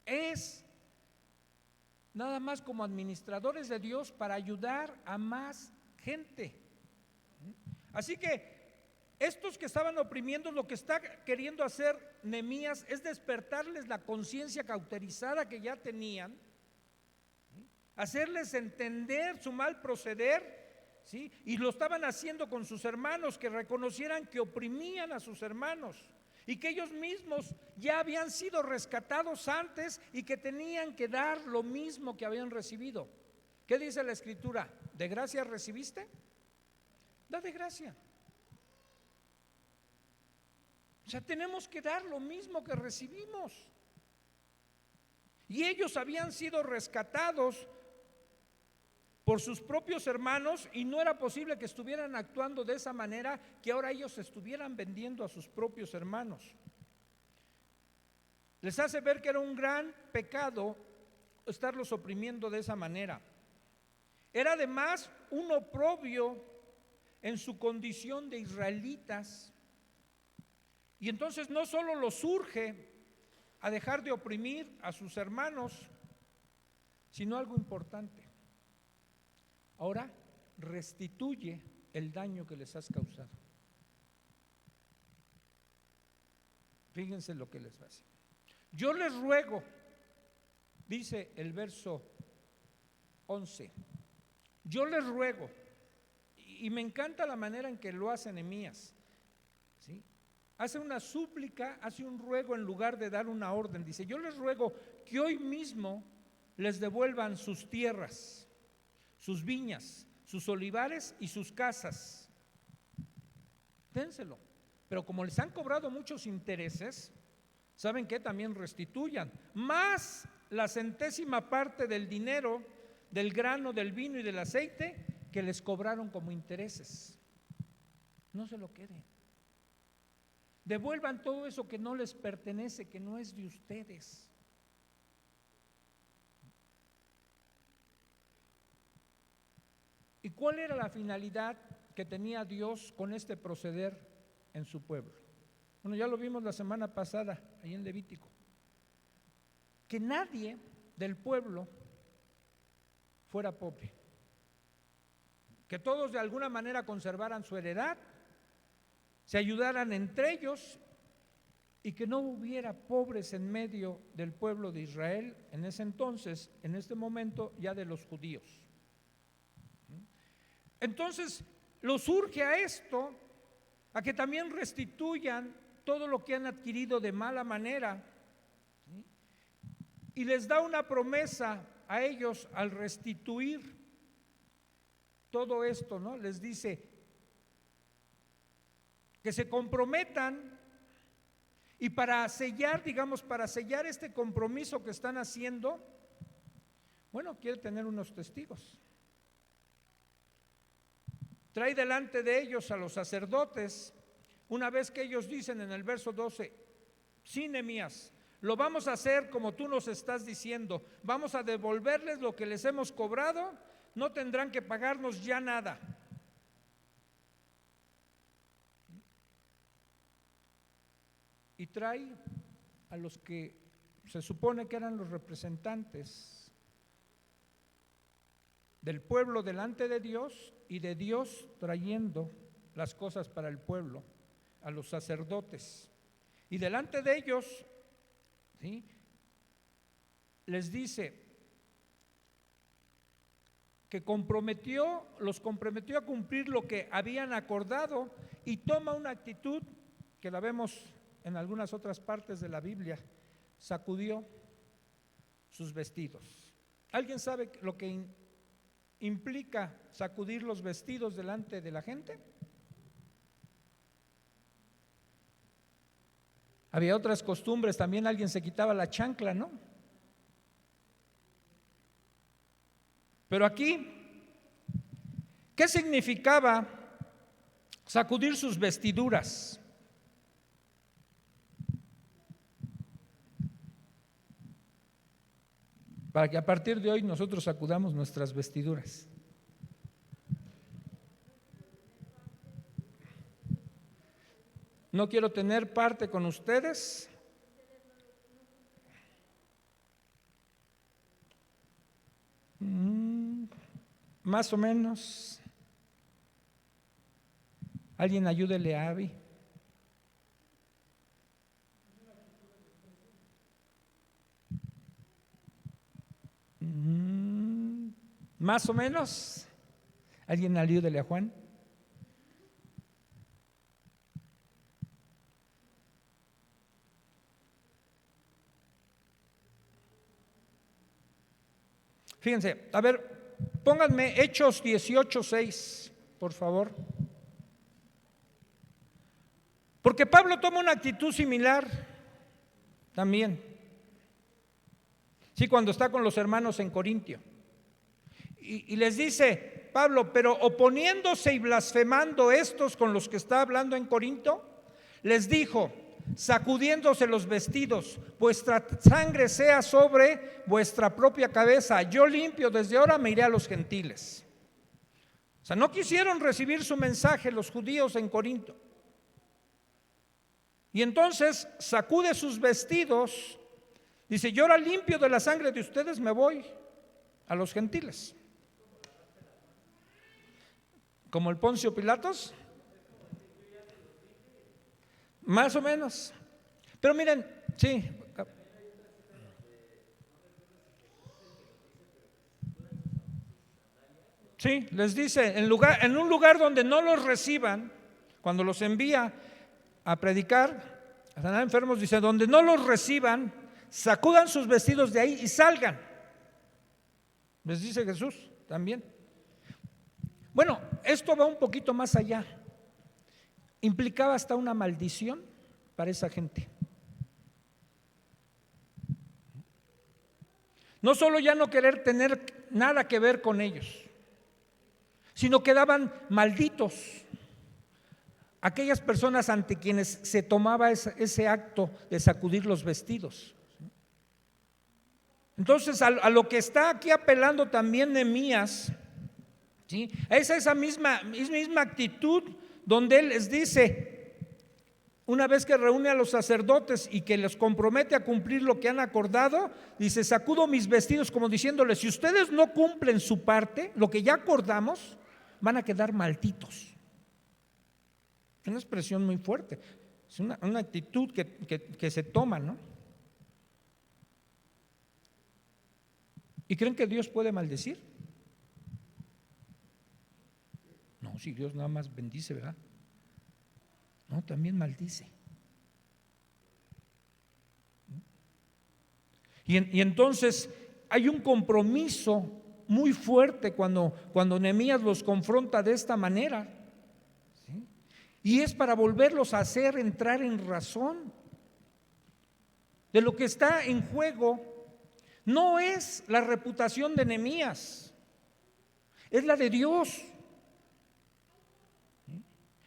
es nada más como administradores de Dios para ayudar a más gente. Así que estos que estaban oprimiendo, lo que está queriendo hacer Nehemías es despertarles la conciencia cauterizada que ya tenían, hacerles entender su mal proceder, ¿sí? Y lo estaban haciendo con sus hermanos, que reconocieran que oprimían a sus hermanos y que ellos mismos ya habían sido rescatados antes y que tenían que dar lo mismo que habían recibido. ¿Qué dice la Escritura? ¿De gracia recibiste? Da de gracia. O sea, tenemos que dar lo mismo que recibimos. Y ellos habían sido rescatados por sus propios hermanos y no era posible que estuvieran actuando de esa manera, que ahora ellos estuvieran vendiendo a sus propios hermanos. Les hace ver que era un gran pecado estarlos oprimiendo de esa manera. Era además un oprobio en su condición de israelitas. Y entonces no solo los urge a dejar de oprimir a sus hermanos, sino algo importante. Ahora restituye el daño que les has causado. Fíjense lo que les va a decir. Yo les ruego, dice el verso 11, yo les ruego, y me encanta la manera en que lo hace Nehemías, ¿sí? Hace una súplica, hace un ruego en lugar de dar una orden. Dice, yo les ruego que hoy mismo les devuelvan sus tierras, sus viñas, sus olivares y sus casas. Dénselo. Pero como les han cobrado muchos intereses, ¿saben qué? También restituyan. Más la centésima parte del dinero, del grano, del vino y del aceite que les cobraron como intereses. No se lo queden. Devuelvan todo eso que no les pertenece, que no es de ustedes. ¿Y cuál era la finalidad que tenía Dios con este proceder en su pueblo? Bueno, ya lo vimos la semana pasada, ahí en Levítico. Que nadie del pueblo fuera pobre. Que todos de alguna manera conservaran su heredad, se ayudaran entre ellos y que no hubiera pobres en medio del pueblo de Israel en ese entonces, en este momento ya de los judíos. Entonces los urge a esto, a que también restituyan todo lo que han adquirido de mala manera, ¿sí? Y les da una promesa a ellos al restituir todo esto, ¿no? Les dice que se comprometan, y para sellar, digamos, para sellar este compromiso que están haciendo, bueno, quiere tener unos testigos. Trae delante de ellos a los sacerdotes, una vez que ellos dicen en el verso 12, sí, Nehemías, lo vamos a hacer como tú nos estás diciendo, vamos a devolverles lo que les hemos cobrado, no tendrán que pagarnos ya nada. Y trae a los que se supone que eran los representantes del pueblo delante de Dios, y de Dios trayendo las cosas para el pueblo, a los sacerdotes. Y delante de ellos, ¿sí?, les dice que los comprometió a cumplir lo que habían acordado, y toma una actitud que la vemos en algunas otras partes de la Biblia. Sacudió sus vestidos. ¿Alguien sabe lo que implica sacudir los vestidos delante de la gente? Había otras costumbres, también alguien se quitaba la chancla, ¿no? Pero aquí, ¿qué significaba sacudir sus vestiduras? Para que a partir de hoy nosotros sacudamos nuestras vestiduras. No quiero tener parte con ustedes. Más o menos. Alguien ayúdele a Abby. Más o menos. Alguien ayúdele a Juan. Fíjense, a ver, Pónganme Hechos 18:6, por favor. Porque Pablo toma una actitud similar también. Sí, cuando está con los hermanos en Corintio. Y les dice Pablo, pero oponiéndose y blasfemando estos con los que está hablando en Corinto, les dijo, sacudiéndose los vestidos, vuestra sangre sea sobre vuestra propia cabeza, yo limpio, desde ahora me iré a los gentiles. O sea, no quisieron recibir su mensaje los judíos en Corinto. Y entonces sacude sus vestidos, dice, yo ahora limpio de la sangre de ustedes, me voy a los gentiles. Como el Poncio Pilatos, más o menos. Pero miren, sí. Sí, les dice, en un lugar donde no los reciban, cuando los envía a predicar, a sanar enfermos, dice, donde no los reciban, sacudan sus vestidos de ahí y salgan. Les dice Jesús también. Bueno, esto va un poquito más allá. Implicaba hasta una maldición para esa gente. No solo ya no querer tener nada que ver con ellos, sino quedaban malditos aquellas personas ante quienes se tomaba ese acto de sacudir los vestidos. Entonces, a lo que está aquí apelando también Nehemías, ¿sí? Es esa misma actitud donde él les dice, una vez que reúne a los sacerdotes y que les compromete a cumplir lo que han acordado, dice, sacudo mis vestidos, como diciéndoles, si ustedes no cumplen su parte, lo que ya acordamos, van a quedar malditos. Es una expresión muy fuerte, es una actitud que se toma, ¿no? ¿Y creen que Dios puede maldecir? No, si Dios nada más bendice, ¿verdad? No, también maldice. Y entonces hay un compromiso muy fuerte cuando Nehemías los confronta de esta manera, ¿sí? Y es para volverlos a hacer entrar en razón de lo que está en juego. No es la reputación de Nehemías, es la de Dios.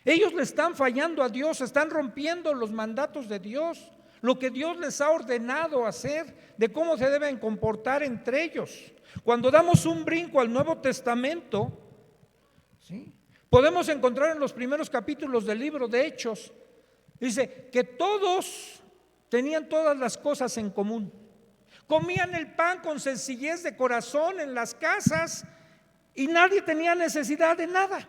Ellos le están fallando a Dios, están rompiendo los mandatos de Dios, lo que Dios les ha ordenado hacer, de cómo se deben comportar entre ellos. Cuando damos un brinco al Nuevo Testamento, ¿sí?, podemos encontrar en los primeros capítulos del libro de Hechos, dice que todos tenían todas las cosas en común. Comían el pan con sencillez de corazón en las casas y nadie tenía necesidad de nada.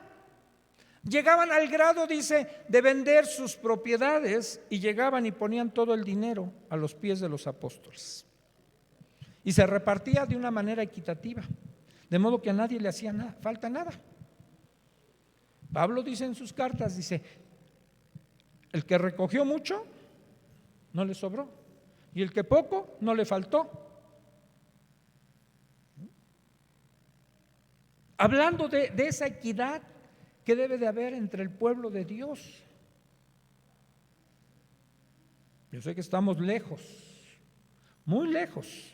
Llegaban al grado, dice, de vender sus propiedades y llegaban y ponían todo el dinero a los pies de los apóstoles. Y se repartía de una manera equitativa, de modo que a nadie le hacía nada, falta nada. Pablo dice en sus cartas, dice, el que recogió mucho, no le sobró. Y el que poco, no le faltó. Hablando de esa equidad que debe de haber entre el pueblo de Dios. Yo sé que estamos lejos, muy lejos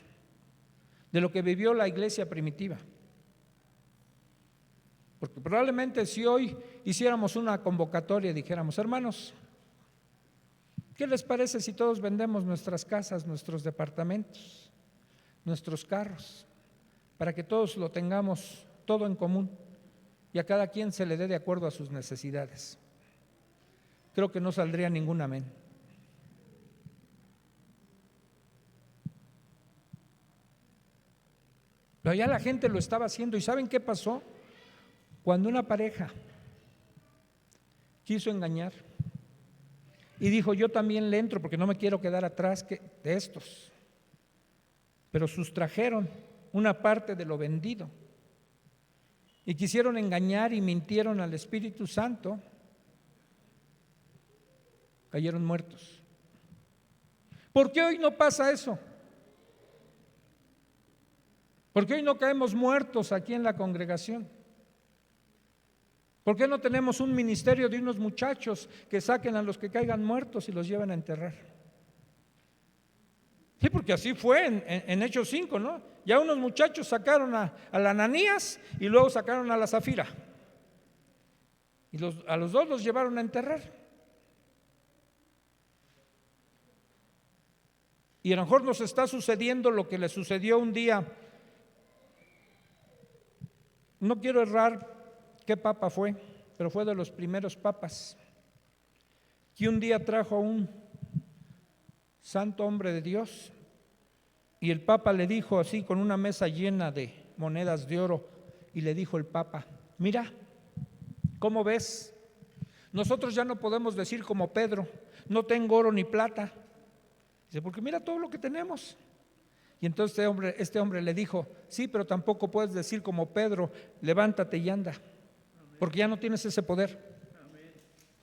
de lo que vivió la iglesia primitiva. Porque probablemente si hoy hiciéramos una convocatoria y dijéramos, hermanos, ¿qué les parece si todos vendemos nuestras casas, nuestros departamentos, nuestros carros, para que todos lo tengamos todo en común y a cada quien se le dé de acuerdo a sus necesidades? Creo que no saldría ningún amén. Pero ya la gente lo estaba haciendo. ¿Y saben qué pasó? Cuando una pareja quiso engañar y dijo, yo también le entro porque no me quiero quedar atrás de estos, pero sustrajeron una parte de lo vendido y quisieron engañar y mintieron al Espíritu Santo, cayeron muertos. ¿Por qué hoy no pasa eso? ¿Por qué hoy no caemos muertos aquí en la congregación? ¿Por qué no tenemos un ministerio de unos muchachos que saquen a los que caigan muertos y los lleven a enterrar? Sí, porque así fue en Hechos 5, ¿no? Ya unos muchachos sacaron al Ananías y luego sacaron a la Zafira. Y a los dos los llevaron a enterrar. Y a lo mejor nos está sucediendo lo que le sucedió un día. No quiero errar qué papa fue, pero fue de los primeros papas, que un día trajo a un santo hombre de Dios y el papa le dijo así, con una mesa llena de monedas de oro, y le dijo el papa: mira, ¿cómo ves? Nosotros ya no podemos decir como Pedro, no tengo oro ni plata. Dice, porque mira todo lo que tenemos. Y entonces este hombre le dijo: sí, pero tampoco puedes decir como Pedro, levántate y anda, porque ya no tienes ese poder.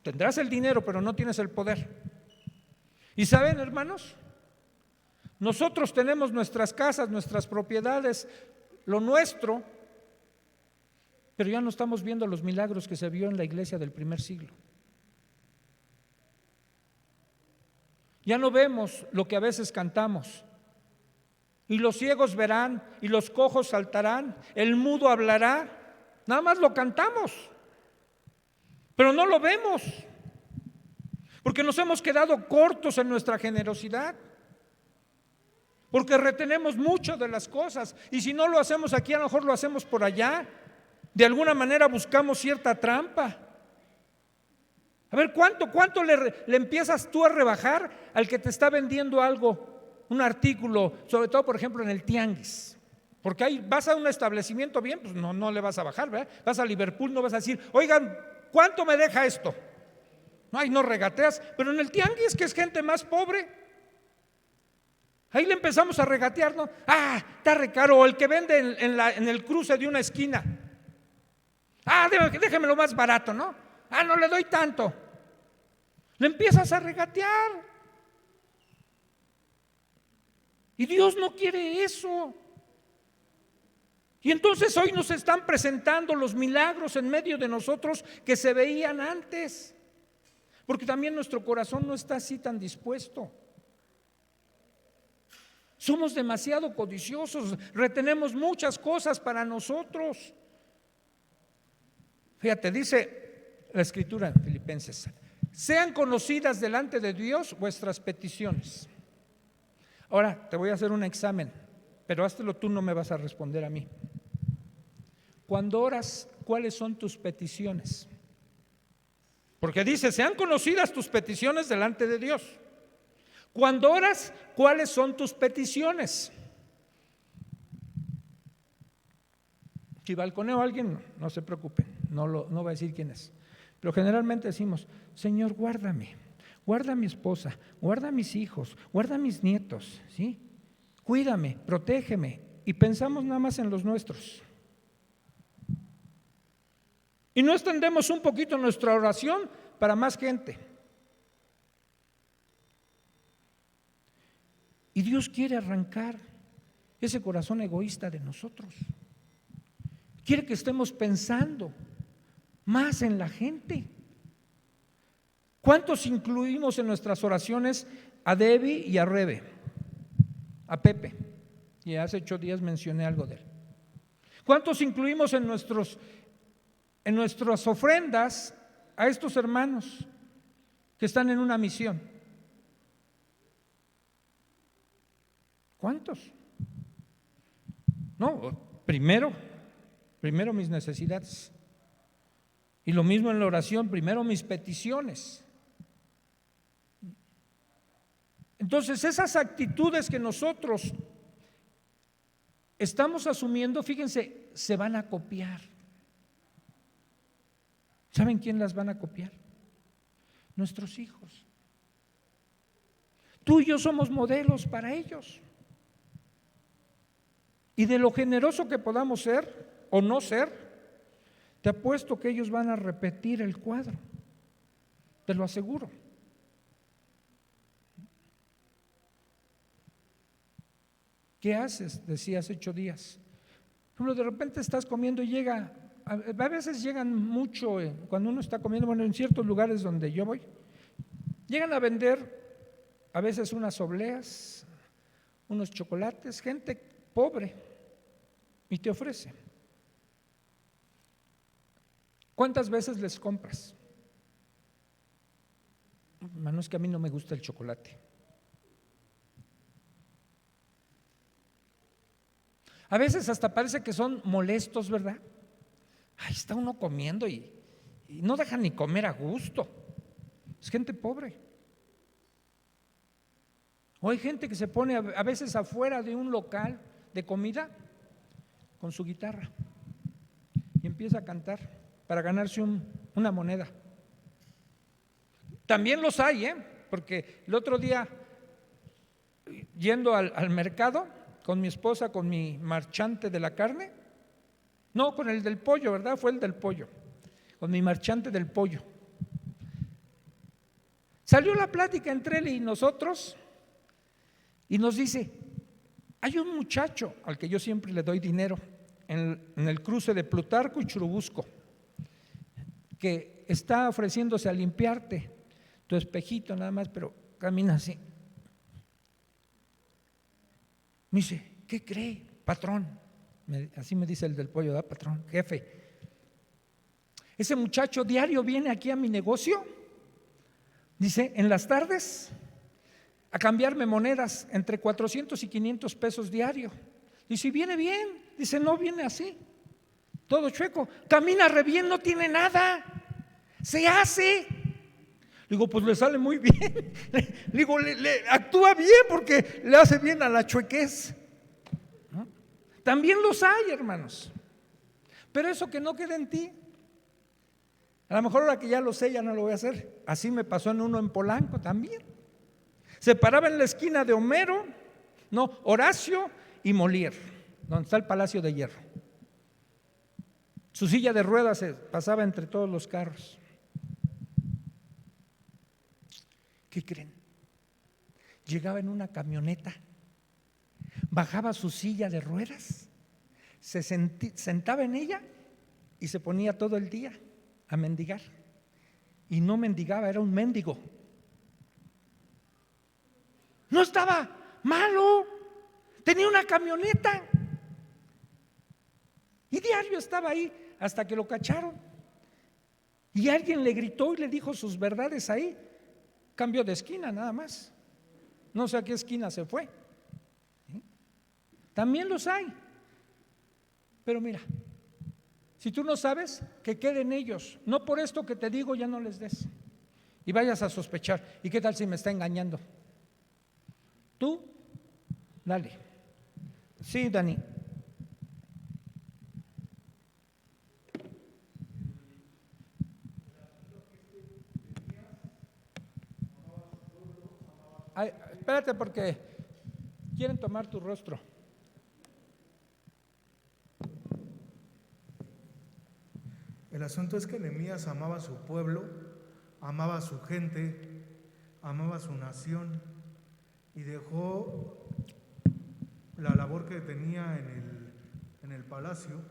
Tendrás el dinero, pero no tienes el poder. Y saben, hermanos, nosotros tenemos nuestras casas, nuestras propiedades, lo nuestro, pero ya no estamos viendo los milagros que se vio en la iglesia del primer siglo. Ya no vemos lo que a veces cantamos. Y los ciegos verán, y los cojos saltarán, el mudo hablará. Nada más lo cantamos, pero no lo vemos, porque nos hemos quedado cortos en nuestra generosidad, porque retenemos mucho de las cosas, y si no lo hacemos aquí, a lo mejor lo hacemos por allá. De alguna manera buscamos cierta trampa. A ver, ¿cuánto le empiezas tú a rebajar al que te está vendiendo algo, un artículo, sobre todo por ejemplo en el tianguis? Porque ahí vas a un establecimiento bien, pues no le vas a bajar, ¿verdad? Vas a Liverpool, no vas a decir, oigan, ¿cuánto me deja esto? No regateas, pero en el tianguis, que es gente más pobre, ahí le empezamos a regatear, ¿no? Está re caro. O el que vende en el cruce de una esquina, déjemelo más barato, ¿no? No le doy tanto. Le empiezas a regatear. Y Dios no quiere eso. Y entonces hoy nos están presentando los milagros en medio de nosotros que se veían antes, porque también nuestro corazón no está así tan dispuesto. Somos demasiado codiciosos, retenemos muchas cosas para nosotros. Fíjate, dice la Escritura en Filipenses: sean conocidas delante de Dios vuestras peticiones. Ahora te voy a hacer un examen, pero háztelo tú, no me vas a responder a mí. Cuando oras, ¿cuáles son tus peticiones? Porque dice, sean conocidas tus peticiones delante de Dios. Cuando oras, ¿cuáles son tus peticiones? Si balconeo a alguien, no se preocupen, no va a decir quién es. Pero generalmente decimos, Señor, guárdame, guarda a mi esposa, guarda a mis hijos, guarda a mis nietos, ¿sí? Cuídame, protégeme. Y pensamos nada más en los nuestros. Y no extendemos un poquito nuestra oración para más gente. Y Dios quiere arrancar ese corazón egoísta de nosotros. Quiere que estemos pensando más en la gente. ¿Cuántos incluimos en nuestras oraciones a Debbie y a Rebe? A Pepe. Y hace 8 días mencioné algo de él. ¿Cuántos incluimos en nuestras ofrendas a estos hermanos que están en una misión? ¿Cuántos? No, primero mis necesidades. Y lo mismo en la oración, primero mis peticiones. Entonces, esas actitudes que nosotros estamos asumiendo, fíjense, se van a copiar. ¿Saben quién las van a copiar? Nuestros hijos. Tú y yo somos modelos para ellos. Y de lo generoso que podamos ser o no ser, te apuesto que ellos van a repetir el cuadro. Te lo aseguro. ¿Qué haces? Decía hace 8 días. Por ejemplo, de repente estás comiendo y a veces llegan mucho, cuando uno está comiendo, bueno, en ciertos lugares donde yo voy, llegan a vender a veces unas obleas, unos chocolates, gente pobre, y te ofrece. ¿Cuántas veces les compras? Hermano, es que a mí no me gusta el chocolate. A veces hasta parece que son molestos, ¿verdad? Ahí está uno comiendo y no dejan ni comer a gusto. Es gente pobre. O hay gente que se pone a veces afuera de un local de comida con su guitarra y empieza a cantar para ganarse una moneda. También los hay, porque el otro día, yendo al mercado con mi esposa, con mi marchante de la carne, no, con el del pollo, ¿verdad? Fue el del pollo, con mi marchante del pollo. Salió la plática entre él y nosotros y nos dice: hay un muchacho al que yo siempre le doy dinero en el cruce de Plutarco y Churubusco, que está ofreciéndose a limpiarte tu espejito nada más, pero camina así. Me dice: ¿qué cree, patrón? Así me dice el del pollo, ¿verdad, patrón? Jefe, ese muchacho diario viene aquí a mi negocio, dice, en las tardes, a cambiarme monedas entre 400 y 500 pesos diario. Dice, viene bien, dice, no viene así, todo chueco, camina re bien, no tiene nada, se hace. Digo, pues le sale muy bien. Digo, le actúa bien porque le hace bien a la chuequez, ¿no? También los hay, hermanos, pero eso que no quede en ti. A lo mejor ahora que ya lo sé, ya no lo voy a hacer. Así me pasó en uno en Polanco también. Se paraba en la esquina de Horacio y Molière, donde está el Palacio de Hierro. Su silla de ruedas se pasaba entre todos los carros. ¿Qué creen? Llegaba en una camioneta, bajaba su silla de ruedas, se sentaba en ella y se ponía todo el día a mendigar. Y no mendigaba, era un mendigo. No estaba malo, tenía una camioneta y diario estaba ahí hasta que lo cacharon. Y alguien le gritó y le dijo sus verdades ahí. Cambió de esquina nada más. No sé a qué esquina se fue. También los hay. Pero mira, si tú no sabes, que queden ellos. No por esto que te digo ya no les des. Y vayas a sospechar. ¿Y qué tal si me está engañando? Tú, dale. Sí, Dani. Ay, espérate porque quieren tomar tu rostro. El asunto es que Nehemías amaba a su pueblo, amaba a su gente, amaba a su nación y dejó la labor que tenía en el palacio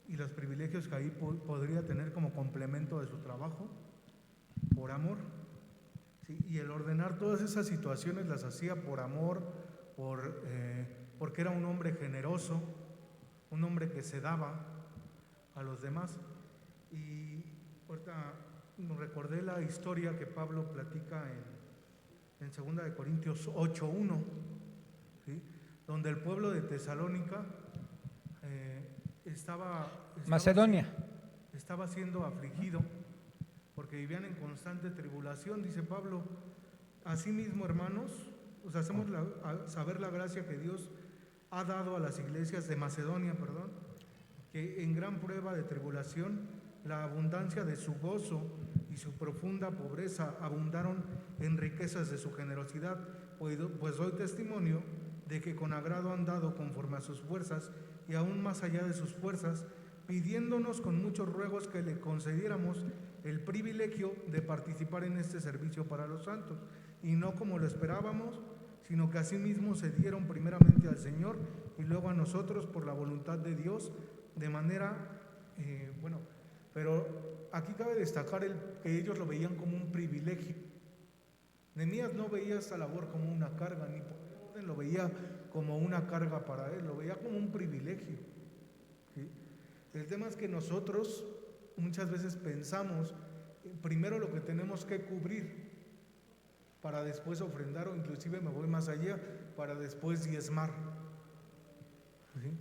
y los privilegios que ahí podría tener como complemento de su trabajo por amor. Sí, y el ordenar todas esas situaciones las hacía por amor, porque era un hombre generoso, un hombre que se daba a los demás. Y ahorita recordé la historia que Pablo platica en 2 de Corintios 8:1, ¿sí? Donde el pueblo de Tesalónica Macedonia estaba siendo afligido porque vivían en constante tribulación. Dice Pablo: asimismo, hermanos, os hacemos saber la gracia que Dios ha dado a las iglesias de Macedonia, que en gran prueba de tribulación la abundancia de su gozo y su profunda pobreza abundaron en riquezas de su generosidad, pues doy testimonio de que con agrado han dado conforme a sus fuerzas y aún más allá de sus fuerzas, pidiéndonos con muchos ruegos que le concediéramos el privilegio de participar en este servicio para los santos, y no como lo esperábamos, sino que asimismo se dieron primeramente al Señor y luego a nosotros por la voluntad de Dios, de manera, pero aquí cabe destacar que ellos lo veían como un privilegio. Nehemías no veía esta labor como una carga, ni por orden lo veía como una carga para él, lo veía como un privilegio, ¿sí? El tema es que nosotros muchas veces pensamos primero lo que tenemos que cubrir para después ofrendar, o inclusive me voy más allá, para después diezmar, ¿sí?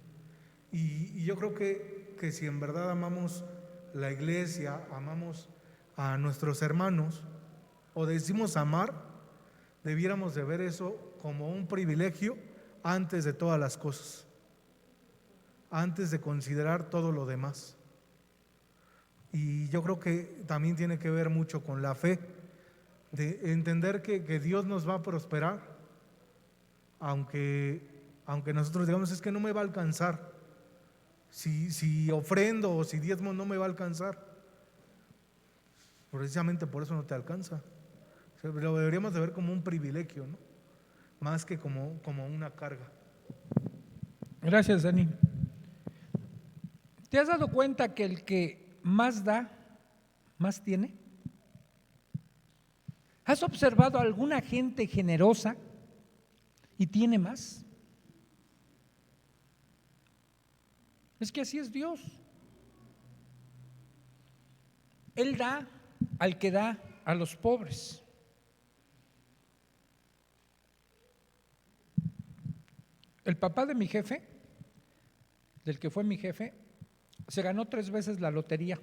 Y yo creo que si en verdad amamos la iglesia, amamos a nuestros hermanos, o decimos amar, debiéramos de ver eso como un privilegio antes de todas las cosas, antes de considerar todo lo demás. Y yo creo que también tiene que ver mucho con la fe, de entender que Dios nos va a prosperar, aunque nosotros digamos es que no me va a alcanzar, si ofrendo o si diezmo no me va a alcanzar, precisamente por eso no te alcanza. O sea, lo deberíamos de ver como un privilegio, ¿no? Más que como una carga. Gracias, Dani. ¿Te has dado cuenta que el que más da, más tiene? ¿Has observado a alguna gente generosa y tiene más? Es que así es Dios. Él da al que da a los pobres. El papá de mi jefe, del que fue mi jefe, se ganó 3 veces la lotería.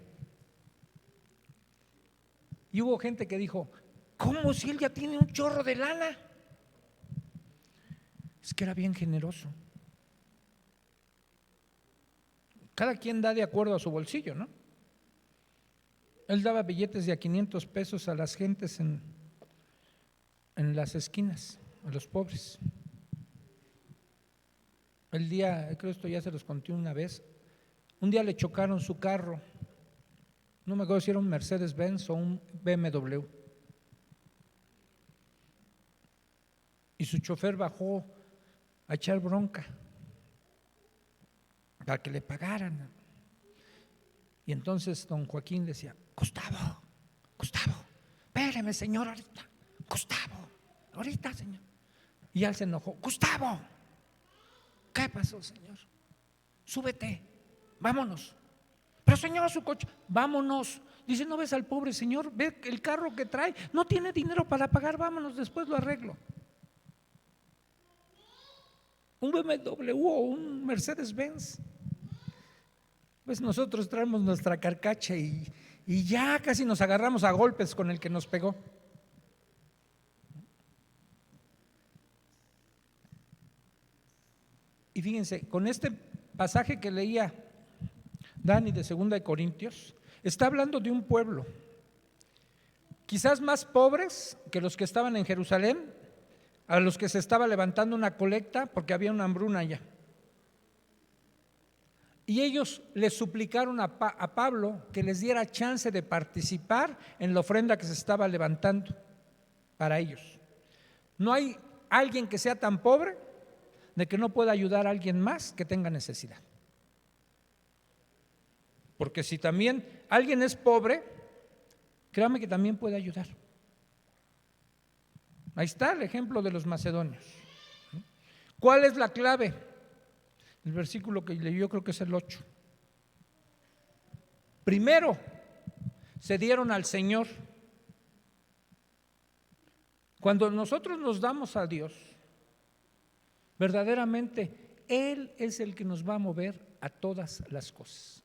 Y hubo gente que dijo: ¿cómo si él ya tiene un chorro de lana? Es que era bien generoso. Cada quien da de acuerdo a su bolsillo, ¿no? Él daba billetes de a 500 pesos a las gentes en las esquinas, a los pobres. El día, creo esto ya se los conté una vez, un día le chocaron su carro, no me acuerdo si era un Mercedes-Benz o un BMW, y su chofer bajó a echar bronca para que le pagaran. Y entonces don Joaquín decía: Gustavo, espéreme señor, ahorita, Gustavo, ahorita señor. Y él se enojó: Gustavo, ¿qué pasó señor? Súbete, vámonos. Pero señor, su coche, vámonos. Dice: ¿no ves al pobre señor? Ve el carro que trae, no tiene dinero para pagar, vámonos, después lo arreglo. Un BMW o un Mercedes-Benz. Pues nosotros traemos nuestra carcacha y ya casi nos agarramos a golpes con el que nos pegó. Y fíjense, con este pasaje que leía Dani de 2 de Corintios, está hablando de un pueblo, quizás más pobres que los que estaban en Jerusalén, a los que se estaba levantando una colecta porque había una hambruna allá. Y ellos le suplicaron a Pablo que les diera chance de participar en la ofrenda que se estaba levantando para ellos. No hay alguien que sea tan pobre de que no pueda ayudar a alguien más que tenga necesidad. Porque si también alguien es pobre, créame que también puede ayudar. Ahí está el ejemplo de los macedonios. ¿Cuál es la clave? El versículo que leí, yo creo que es el 8. Primero se dieron al Señor. Cuando nosotros nos damos a Dios, verdaderamente Él es el que nos va a mover a todas las cosas.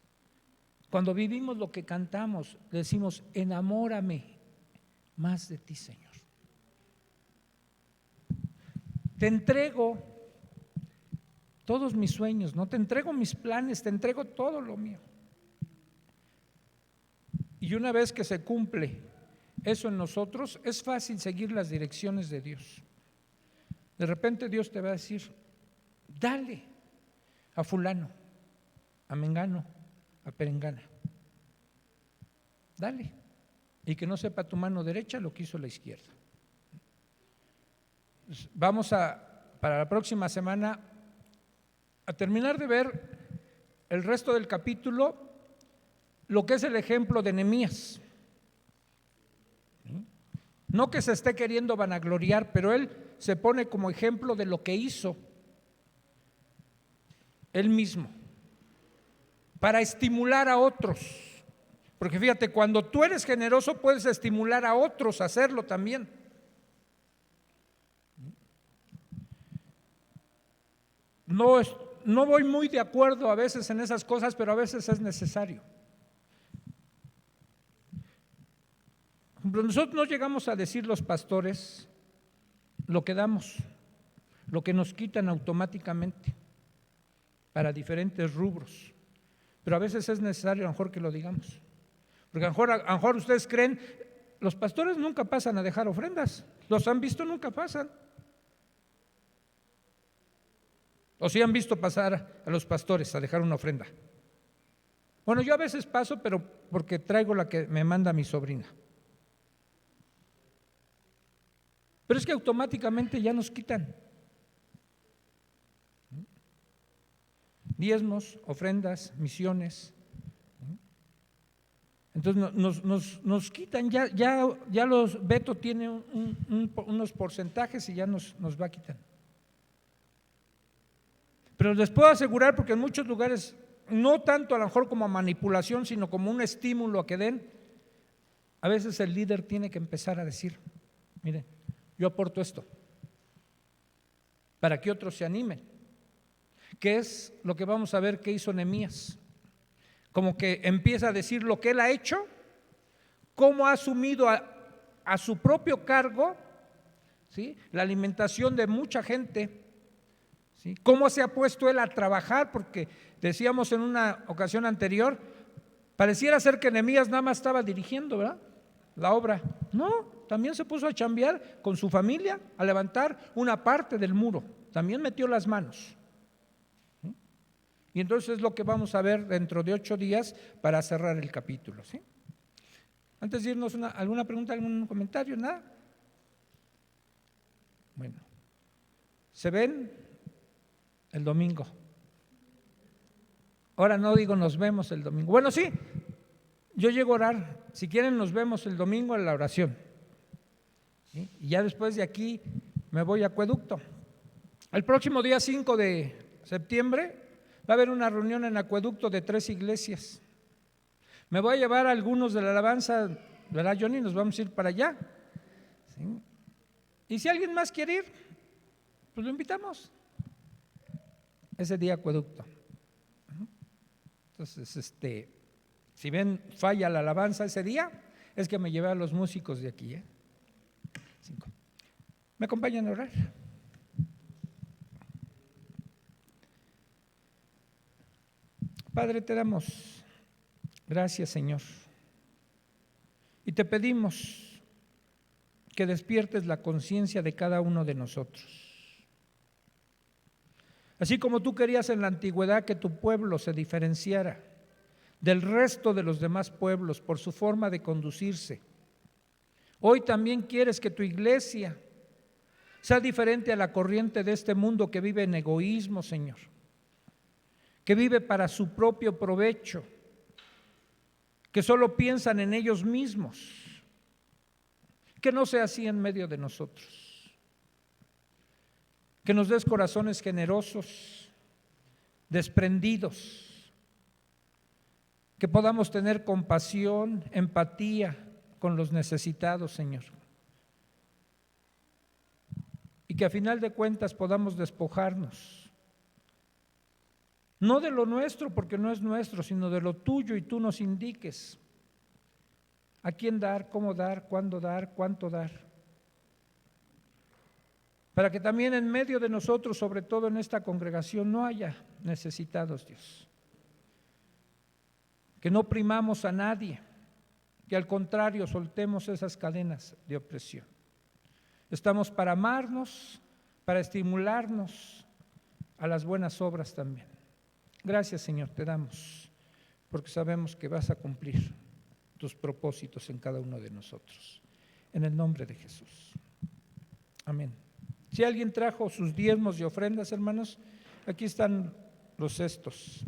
Cuando vivimos lo que cantamos, decimos: enamórame más de ti, Señor. Te entrego todos mis sueños, no te entrego mis planes, te entrego todo lo mío. Y una vez que se cumple eso en nosotros, es fácil seguir las direcciones de Dios. De repente Dios te va a decir: dale a fulano, a mengano, a perengana, dale, y que no sepa tu mano derecha lo que hizo la izquierda. Vamos para la próxima semana, a terminar de ver el resto del capítulo, lo que es el ejemplo de Nehemías. No que se esté queriendo vanagloriar, pero él se pone como ejemplo de lo que hizo él mismo, para estimular a otros. Porque fíjate, cuando tú eres generoso puedes estimular a otros a hacerlo también. No voy muy de acuerdo a veces en esas cosas, pero a veces es necesario. Nosotros no llegamos a decir los pastores lo que damos, lo que nos quitan automáticamente para diferentes rubros, pero a veces es necesario a lo mejor que lo digamos, porque a lo mejor ustedes creen, los pastores nunca pasan a dejar ofrendas, los han visto, nunca pasan. ¿O sí han visto pasar a los pastores a dejar una ofrenda? Bueno, yo a veces paso, pero porque traigo la que me manda mi sobrina. Pero es que automáticamente ya nos quitan diezmos, ofrendas, misiones. Entonces nos quitan, ya los Beto tiene unos porcentajes y ya nos va a quitar. Pero les puedo asegurar, porque en muchos lugares, no tanto a lo mejor como manipulación, sino como un estímulo a que den, a veces el líder tiene que empezar a decir, miren, yo aporto esto, para que otros se animen. ¿Qué es lo que vamos a ver que hizo Nehemías? Como que empieza a decir lo que él ha hecho, cómo ha asumido a su propio cargo, ¿sí?, la alimentación de mucha gente, ¿sí?, cómo se ha puesto él a trabajar, porque decíamos en una ocasión anterior, pareciera ser que Nehemías nada más estaba dirigiendo, ¿verdad?, la obra. No, también se puso a chambear con su familia, a levantar una parte del muro, también metió las manos. Y entonces es lo que vamos a ver dentro de 8 días para cerrar el capítulo, ¿sí? Antes de irnos, ¿alguna pregunta, algún comentario? ¿Nada? Bueno, ¿se ven el domingo? Ahora no digo nos vemos el domingo. Bueno, sí, yo llego a orar. Si quieren nos vemos el domingo en la oración, ¿sí? Y ya después de aquí me voy a Acueducto. El próximo día 5 de septiembre va a haber una reunión en Acueducto de 3 iglesias. Me voy a llevar a algunos de la alabanza, ¿verdad, Johnny? Nos vamos a ir para allá, ¿sí? Y si alguien más quiere ir, pues lo invitamos ese día a Acueducto. Entonces, si ven falla la alabanza ese día, es que me llevé a los músicos de aquí, 5. ¿Me acompañan a orar? Padre, te damos gracias, Señor, y te pedimos que despiertes la conciencia de cada uno de nosotros. Así como tú querías en la antigüedad que tu pueblo se diferenciara del resto de los demás pueblos por su forma de conducirse, hoy también quieres que tu iglesia sea diferente a la corriente de este mundo que vive en egoísmo, Señor, que vive para su propio provecho, que solo piensan en ellos mismos. Que no sea así en medio de nosotros. Que nos des corazones generosos, desprendidos, que podamos tener compasión, empatía con los necesitados, Señor. Y que a final de cuentas podamos despojarnos no de lo nuestro, porque no es nuestro, sino de lo tuyo, y tú nos indiques a quién dar, cómo dar, cuándo dar, cuánto dar. Para que también en medio de nosotros, sobre todo en esta congregación, no haya necesitados, Dios. Que no oprimamos a nadie, que al contrario soltemos esas cadenas de opresión. Estamos para amarnos, para estimularnos a las buenas obras también. Gracias, Señor, te damos, porque sabemos que vas a cumplir tus propósitos en cada uno de nosotros. En el nombre de Jesús. Amén. Si alguien trajo sus diezmos y ofrendas, hermanos, aquí están los cestos.